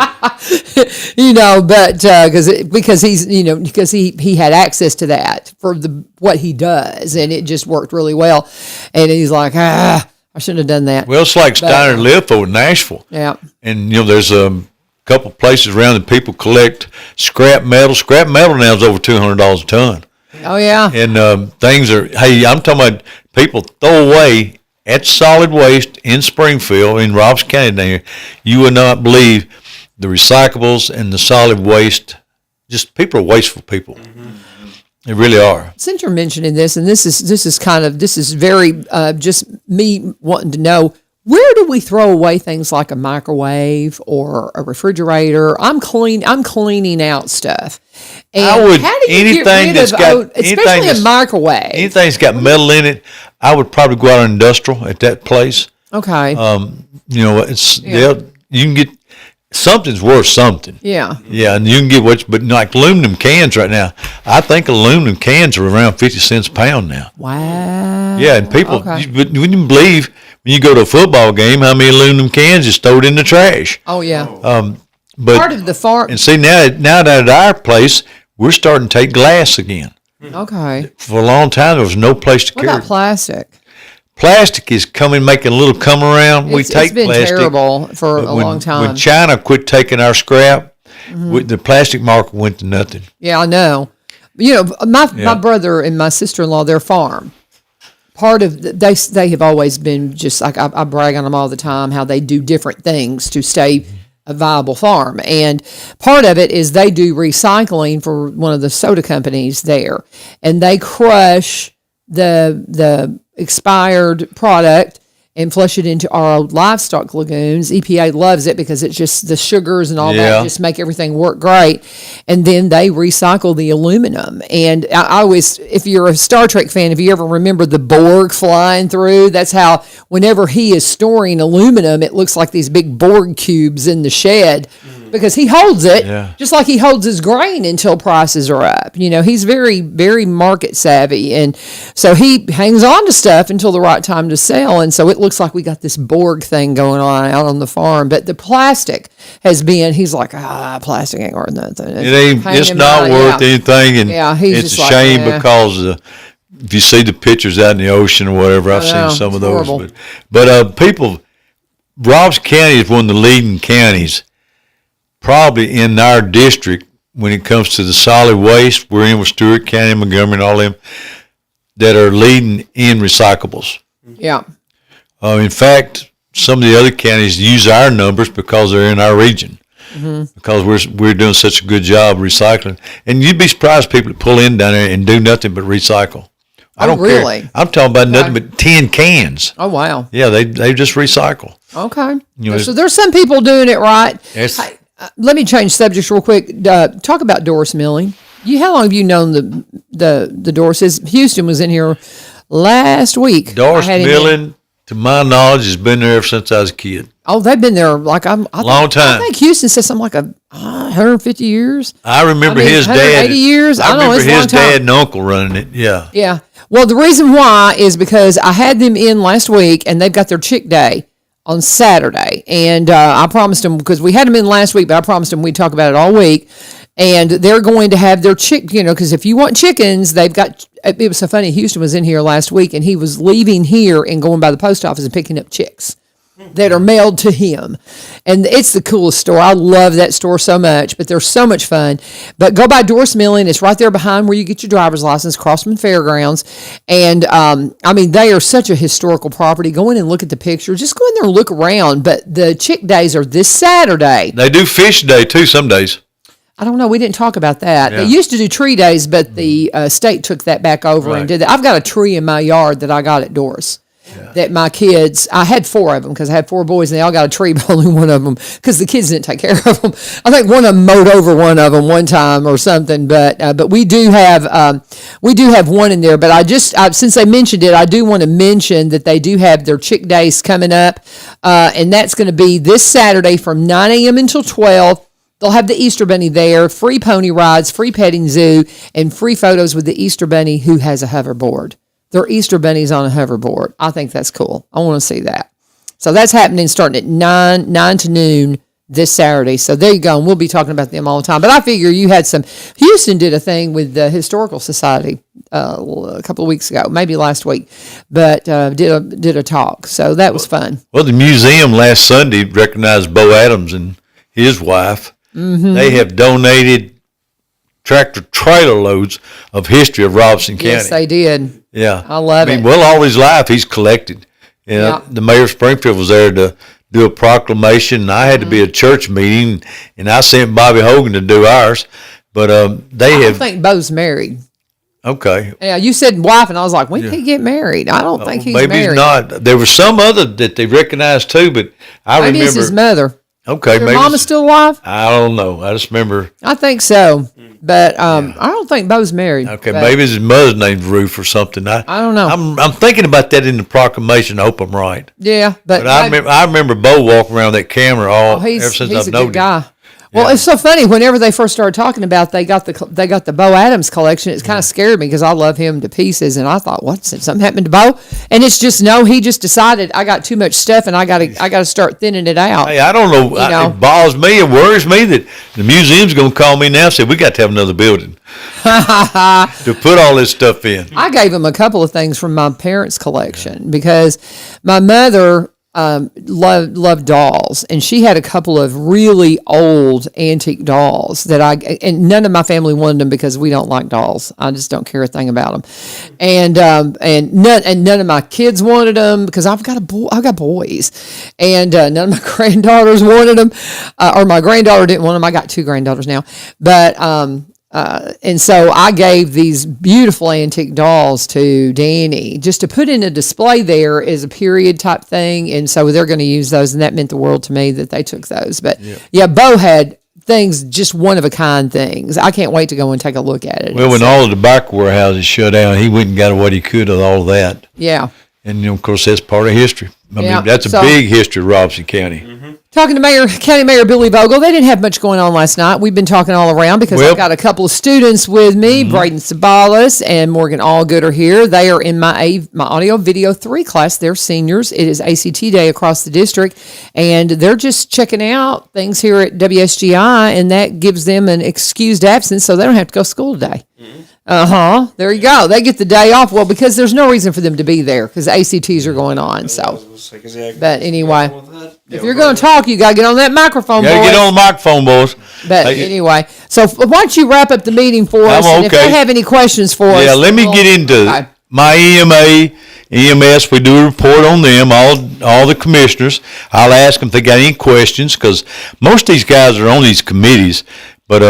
because he had access to that for what he does, and it just worked really well. And he's like, I shouldn't have done that. Well, it's like Steiner Liffo in Nashville. Yeah. And there's a couple places around that people collect scrap metal. Scrap metal now is over $200 a ton. Oh, yeah. And things are, I'm talking about people throw away at solid waste in Springfield, in Robeson County there. You would not believe the recyclables and the solid waste. Just people are wasteful people. Mm-hmm. They really are. Since you're mentioning this, and this is very just me wanting to know, where do we throw away things like a microwave or a refrigerator? I'm cleaning out stuff. And I would, how do you anything get rid that's of, especially a microwave? Anything that's got metal in it, I would probably go out on industrial at that place. Okay. You can get, something's worth something. Yeah. Yeah, and you can get but like aluminum cans right now, I think aluminum cans are around 50 cents a pound now. Wow. Yeah, and people, wouldn't you believe when you go to a football game how many aluminum cans is stowed in the trash? Oh, yeah. But part of the farm. and see now that at our place we're starting to take glass again. Okay. For a long time there was no place to What carry. about plastic? Plastic is making a little come around. We take It's been plastic. terrible for a long time. When China quit taking our scrap, Mm-hmm. the plastic market went to nothing. Yeah, I know. My brother and my sister-in-law, their farm. Part of they have always been just like I brag on them all the time how they do different things to stay a viable farm, and part of it is they do recycling for one of the soda companies there, and they crush the expired product and flush it into our old livestock lagoons. EPA loves it because it's just the sugars and all that just make everything work great. And then they recycle the aluminum. And I always, if you're a Star Trek fan, if you ever remember the Borg flying through, that's how whenever he is storing aluminum, it looks like these big Borg cubes in the shed. Because he holds it just like he holds his grain until prices are up. He's very, very market savvy. And so he hangs on to stuff until the right time to sell. And so it looks like we got this Borg thing going on out on the farm. But the plastic has been, he's like, plastic ain't worth nothing. It's not worth anything. And he's it's just a like, shame because if you see the pictures out in the ocean or whatever, I've seen some of those. horrible. But people, Robson County is one of the leading counties probably in our district when it comes to the solid waste. We're in with Stewart County, Montgomery, and all them that are leading in recyclables. Yeah. In fact, some of the other counties use our numbers because they're in our region. Because we're doing such a good job recycling. And you'd be surprised people that pull in down there and do nothing but recycle. I don't really? care. I'm talking about nothing but tin cans. Oh, wow. Yeah, they just recycle. Okay. So there's some people doing it right. Yes. Hey, let me change subjects real quick. Talk about Doris milling. How long have you known the Dorises? Houston was in here last week. Doris milling, to my knowledge, has been there ever since I was a kid. Oh, they've been there like long time. I think Houston said something like 150 years. I remember his 180 dad. years. I remember it's a long his time. dad and uncle running it. Yeah. Yeah. Well, the reason why is because I had them in last week, and they've got their chick day on Saturday. And I promised them, because we had them in last week, but I promised them we'd talk about it all week. And they're going to have their because if you want chickens, they've got, it was so funny, Houston was in here last week, and he was leaving here and going by the post office and picking up chicks that are mailed to him. And it's the coolest store. I love that store so much, but they're so much fun. But go by Doris Milling. It's right there behind where you get your driver's license, Crossman Fairgrounds. And, they are such a historical property. Go in and look at the picture. Just go in there and look around. But the chick days are this Saturday. They do fish day, too, some days. I don't know. We didn't talk about that. Yeah. They used to do tree days, but the state took that back over and did that. I've got a tree in my yard that I got at Doris. That my kids, I had 4 of them because I had 4 boys and they all got a tree, but only one of them because the kids didn't take care of them. I think one of them mowed over one of them one time or something, but we do have one in there. But since they mentioned it, I do want to mention that they do have their chick days coming up, and that's going to be this Saturday from 9 a.m. until 12. They'll have the Easter Bunny there, free pony rides, free petting zoo, and free photos with the Easter Bunny who has a hoverboard. They're Easter bunnies on a hoverboard. I think that's cool. I want to see that. So that's happening starting at 9 to noon this Saturday. So there you go. And we'll be talking about them all the time. But I figure you had Houston did a thing with the Historical Society a couple of weeks ago, maybe last week, but did a talk. So that was fun. Well, the museum last Sunday recognized Bo Adams and his wife. Mm-hmm. They have donated tractor trailer loads of history of Robson County. Yes, they did. Yeah. I love it. Well, all his life he's collected. The mayor of Springfield was there to do a proclamation, and I had to be at a church meeting, and I sent Bobby Hogan to do ours. But I don't think Bo's married. Okay. Yeah, you said wife, and I was like, when did he get married? I don't think he's maybe married. Maybe he's not. There was some other that they recognized too, but I remember. Maybe it's his mother. Okay, Is your mama still alive? I don't know. I just remember. I think so, but I don't think Bo's married. Okay, maybe his mother's name's Ruth or something. I don't know. I'm thinking about that in the proclamation. I hope I'm right. Yeah, but I remember Bo walking around with that camera ever since he's I've a known good guy. him. Well, it's so funny. Whenever they first started talking about they got the Bo Adams collection, it kind of scared me because I love him to pieces, and I thought, what's it? Something happened to Bo? And it's just no. He just decided I got too much stuff, and I got to start thinning it out. Hey, I don't know. It bothers me. It worries me that the museum's going to call me now and say we got to have another building to put all this stuff in. I gave him a couple of things from my parents' collection because my mother loved dolls, and she had a couple of really old antique dolls and none of my family wanted them because we don't like dolls. I just don't care a thing about them, and none of my kids wanted them because I've got boys, and none of my granddaughters wanted them, or my granddaughter didn't want them. I got 2 granddaughters now, but and so I gave these beautiful antique dolls to Danny just to put in a display there as a period type thing. And so they're going to use those. And that meant the world to me that they took those. But Bo had things, just one of a kind things. I can't wait to go and take a look at it. Well, when all of the tobacco warehouses shut down, he went and got what he could of all of that. Yeah. And, of course, that's part of history. I mean, that's a big history of Robeson County. Mm-hmm. Talking to County Mayor Billy Vogle, they didn't have much going on last night. We've been talking all around because I've got a couple of students with me. Braden Sabalas and Morgan Allgood are here. They are in my audio video 3 class. They're seniors. It is ACT Day across the district, and they're just checking out things here at WSGI, and that gives them an excused absence so they don't have to go to school today. There you go. They get the day off. Well, because there's no reason for them to be there because the ACTs are going on. So, but anyway, if you're going to talk, you got to get on that microphone, boys. Got to get on the microphone, boys. But anyway, so why don't you wrap up the meeting for us? And if they have any questions for us. Yeah, let me get into my EMS. We do a report on them, all the commissioners. I'll ask them if they got any questions because most of these guys are on these committees. But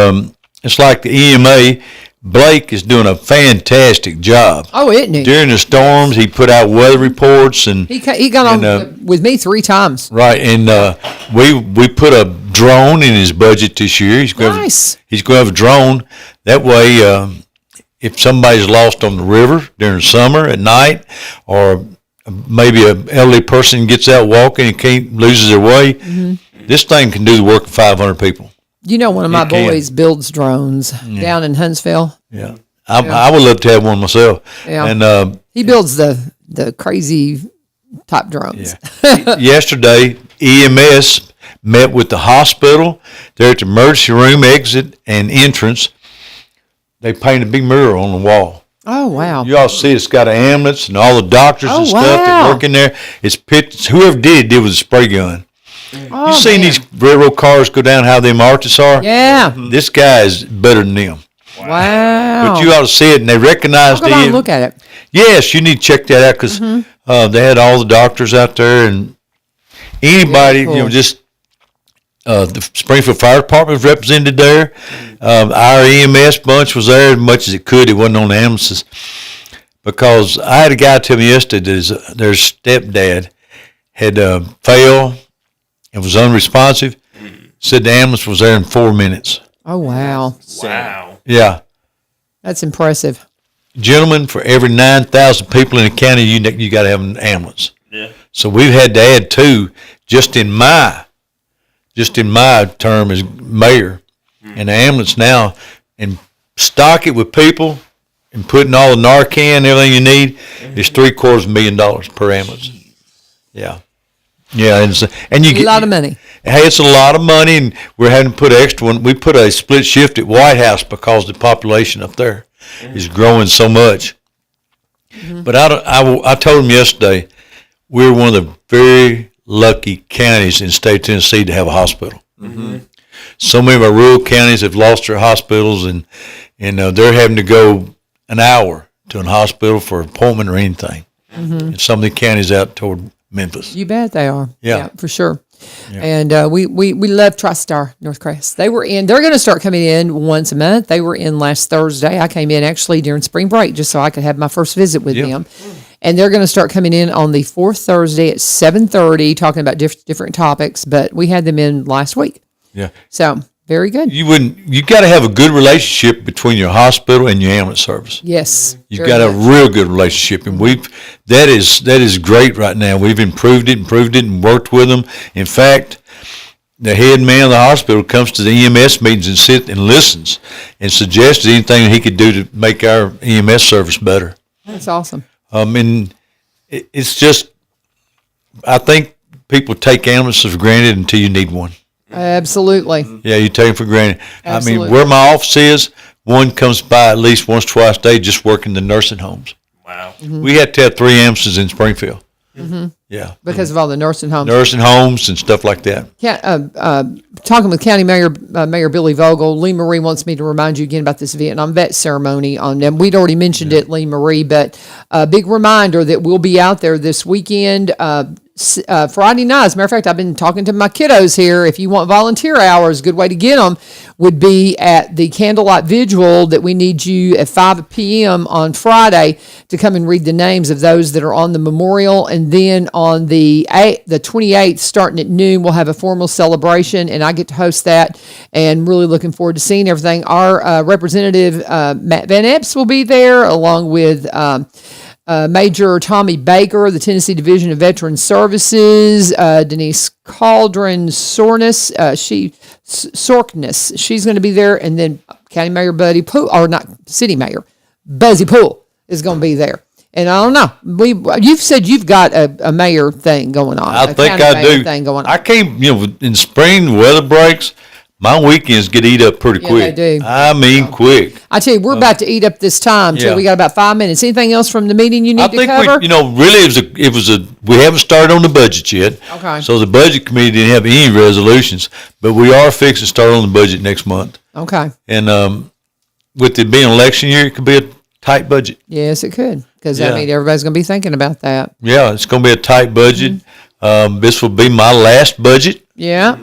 it's like the EMA. Blake is doing a fantastic job. Oh, isn't he? During the storms, he put out weather reports, and he got on with me 3 times. Right, and we put a drone in his budget this year. He's going to have a drone. That way, if somebody's lost on the river during summer at night, or maybe an elderly person gets out walking and loses their way, this thing can do the work of 500 people. You know, one of my boys builds drones down in Huntsville. Yeah. I would love to have one myself. Yeah. And he builds the crazy type drones. Yeah. Yesterday, EMS met with the hospital. They're at the emergency room exit and entrance. They painted a big mural on the wall. Oh, wow. You all see it's got an ambulance and all the doctors and stuff that work in there. It's pictures. Whoever did with a spray gun. Oh, you seen these railroad cars go down how them arches are? Yeah. This guy is better than them. Wow. But you ought to see it, and they recognized I'll go and look at it. Yes, you need to check that out because they had all the doctors out there, and anybody, just the Springfield Fire Department was represented there. Our EMS bunch was there as much as it could. It wasn't on the ambulances because I had a guy tell me yesterday that their stepdad had failed and was unresponsive. Said the ambulance was there in 4 minutes. Oh, wow. Wow. Yeah. That's impressive. Gentlemen, for every 9,000 people in the county, you got to have an ambulance. Yeah. So we've had to add 2 just in my term as mayor, and the ambulance now, and stock it with people and putting all the Narcan and everything you need is $750,000 per ambulance. Yeah. Yeah, and you get a lot of money. Hey, it's a lot of money, and we're having to put extra one. We put a split shift at White House because the population up there is growing so much. But I told them yesterday we're one of the very lucky counties in the state of Tennessee to have a hospital. So many of our rural counties have lost their hospitals, and they're having to go an hour to a hospital for an appointment or anything. And some of the counties out toward Memphis. You bet they are. Yeah, for sure. Yeah. And we love TriStar Northcrest. They're going to start coming in once a month. They were in last Thursday. I came in actually during spring break just so I could have my first visit with them. And they're going to start coming in on the 4th Thursday at 7:30 talking about different topics, but we had them in last week. Yeah. So, very good. You got to have a good relationship between your hospital and your ambulance service. Yes. You've got a real good relationship, and that is great right now. We've improved it, and worked with them. In fact, the head man of the hospital comes to the EMS meetings and sit and listens and suggests anything that he could do to make our EMS service better. That's awesome. And it's just, I think people take ambulances for granted until you need one. Absolutely. Yeah, you take them for granted. Absolutely. I mean, where my office is, one comes by at least once, twice a day just working the nursing homes. Wow. Mm-hmm. We had to have 3 ambulances in Springfield. Yeah. Because of all the nursing homes. Nursing homes and stuff like that. Talking with County Mayor Mayor Billy Vogle, Lee Marie wants me to remind you again about this Vietnam vet ceremony on them. We'd already mentioned it, Lee Marie, but a big reminder that we'll be out there this weekend. Friday night. As a matter of fact, I've been talking to my kiddos here. If you want volunteer hours, a good way to get them would be at the candlelight vigil that we need you at 5 p.m. on Friday to come and read the names of those that are on the memorial. And then on the 28th, starting at noon, we'll have a formal celebration, and I get to host that. And really looking forward to seeing everything. Our representative Matt Van Epps will be there, along with Major Tommy Baker, the Tennessee Division of Veteran Services, Denise Caldron Sorkness, she's going to be there, and then County Mayor Buddy Poole, or not City Mayor, Buzzy Poole is going to be there. And I don't know, you've said you've got a mayor thing going on. I think I do. Thing going on. I came, in spring, weather breaks, my weekends get eat up pretty quick. They do. I mean, quick. I tell you, we're about to eat up this time too. Yeah. We got about 5 minutes. Anything else from the meeting you need to cover? Really, we haven't started on the budget yet. Okay. So the budget committee didn't have any resolutions, but we are fixing to start on the budget next month. Okay. And with it being election year, it could be a tight budget. Yes, it could, because Yeah. everybody's going to be thinking about that. Yeah, it's going to be a tight budget. This will be my last budget, Yeah.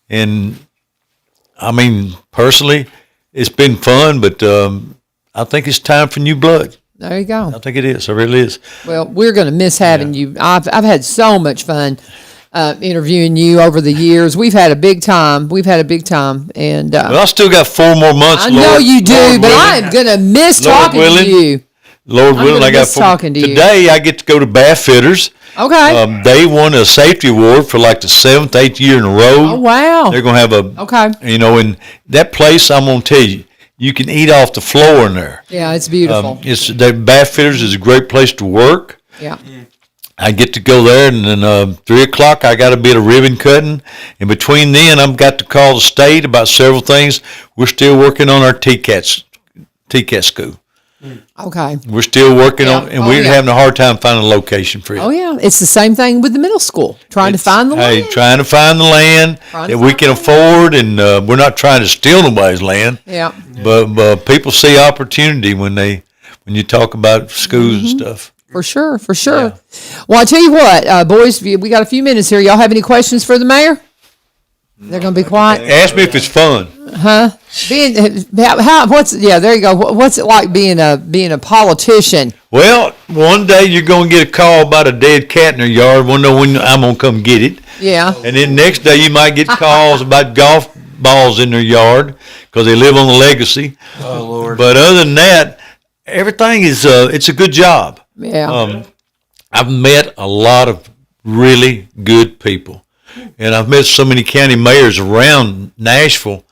and I mean, personally, it's been fun, but I think it's time for new blood. There you go. I think it is. It really is. Well, we're going to miss having you. I've had so much fun interviewing you over the years. We've had a big time. And Well, I still got 4 more months. I know you do, Lord but willing. I am going to miss Lord talking willing. to you. Lord I'm willing, gonna I got miss 4. talking to you. Today, I get to go to Bath Fitters. Okay. They won a safety award for like the 7th, 8th year in a row. Oh, wow. They're going to have a, Okay. in that place, I'm going to tell you, you can eat off the floor in there. Yeah, it's beautiful. Bath Fitters is a great place to work. Yeah. I get to go there, and then 3 o'clock, I got to be at a ribbon cutting. And between then, I've got to call the state about several things. We're still working on our TCAT school. Okay. We're still working on, and Oh, we're yeah. having a hard time finding a location for it. Oh, yeah. It's the same thing with the middle school, trying to find the land. Trying to find the land Trying to that we find can the afford, and we're not trying to steal nobody's land. Yeah. But people see opportunity when you talk about schools and stuff. For sure. Well, I tell you what, boys, we got a few minutes here. Y'all have any questions for the mayor? They're going to be quiet. Ask me if it's fun. There you go. What's it like being a politician? Well, one day you're going to get a call about a dead cat in their yard. Want to know when I'm going to come get it. Yeah. And then next day you might get calls about golf balls in their yard because they live on the legacy. Oh, Lord. But other than that, everything is it's a good job. Yeah. I've met a lot of really good people, and I've met so many county mayors around Nashville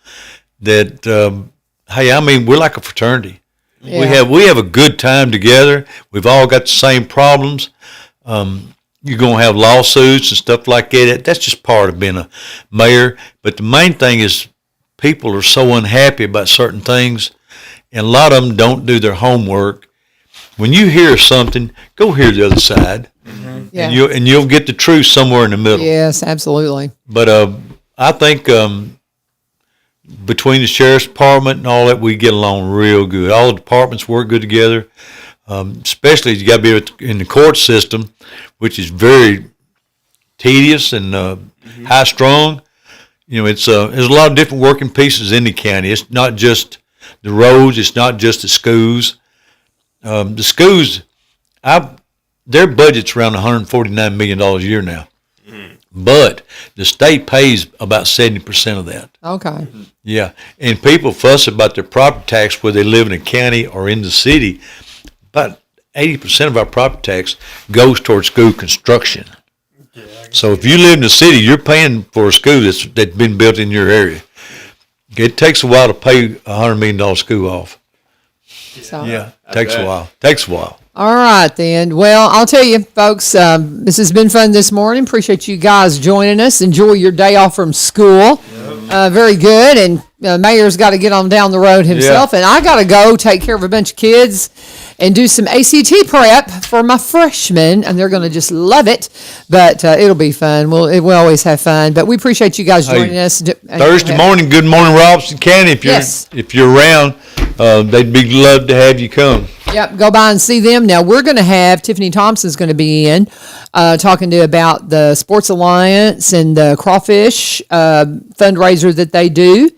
that we're like a fraternity. Yeah. We have a good time together. We've all got the same problems. You're going to have lawsuits and stuff like that. That's just part of being a mayor. But the main thing is people are so unhappy about certain things, and a lot of them don't do their homework. When you hear something, go hear the other side, Yeah. and you'll get the truth somewhere in the middle. Yes, absolutely. But I think between the sheriff's department and all that, we get along real good. All the departments work good together. Especially you got to be in the court system, which is very tedious and high strung. There's a lot of different working pieces in the county. It's not just the roads. It's not just the schools. The schools, their budget's around $149 million a year now. But the state pays about 70% of that. Okay. Yeah, and people fuss about their property tax whether they live in a county or in the city. About 80% of our property tax goes towards school construction. So if you live in the city, you're paying for a school that's been built in your area. It takes a while to pay $100 million school off. So. Yeah, takes a while. Takes a while. All right, then. Well, I'll tell you, folks, this has been fun this morning. Appreciate you guys joining us. Enjoy your day off from school. Very good. And Mayor's got to get on down the road himself. Yeah. And I got to go take care of a bunch of kids and do some ACT prep for my freshmen. And they're going to just love it. But it'll be fun. We'll always have fun. But we appreciate you guys joining us. Thursday morning, good morning, Robinson County. If you're around, they'd be glad to have you come. Yep, go by and see them. Now, we're going to have Tiffany Thompson's going to be in talking to you about the Sports Alliance and the crawfish fundraiser that they do.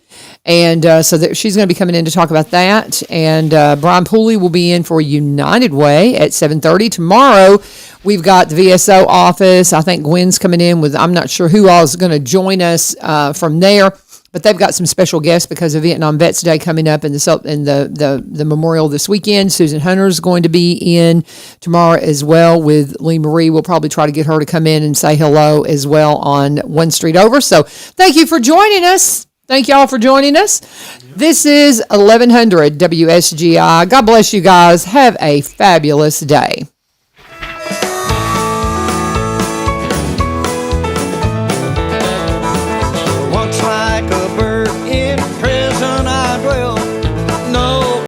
And so she's going to be coming in to talk about that. And Brian Pooley will be in for United Way at 7:30. Tomorrow, we've got the VSO office. I think Gwen's coming in with, I'm not sure who all is going to join us from there. But they've got some special guests because of Vietnam Vets Day coming up and the memorial this weekend. Susan Hunter's going to be in tomorrow as well with Lee Marie. We'll probably try to get her to come in and say hello as well on One Street Over. So thank you for joining us. Thank y'all for joining us. This is 1100 WSGI. God bless you guys. Have a fabulous day.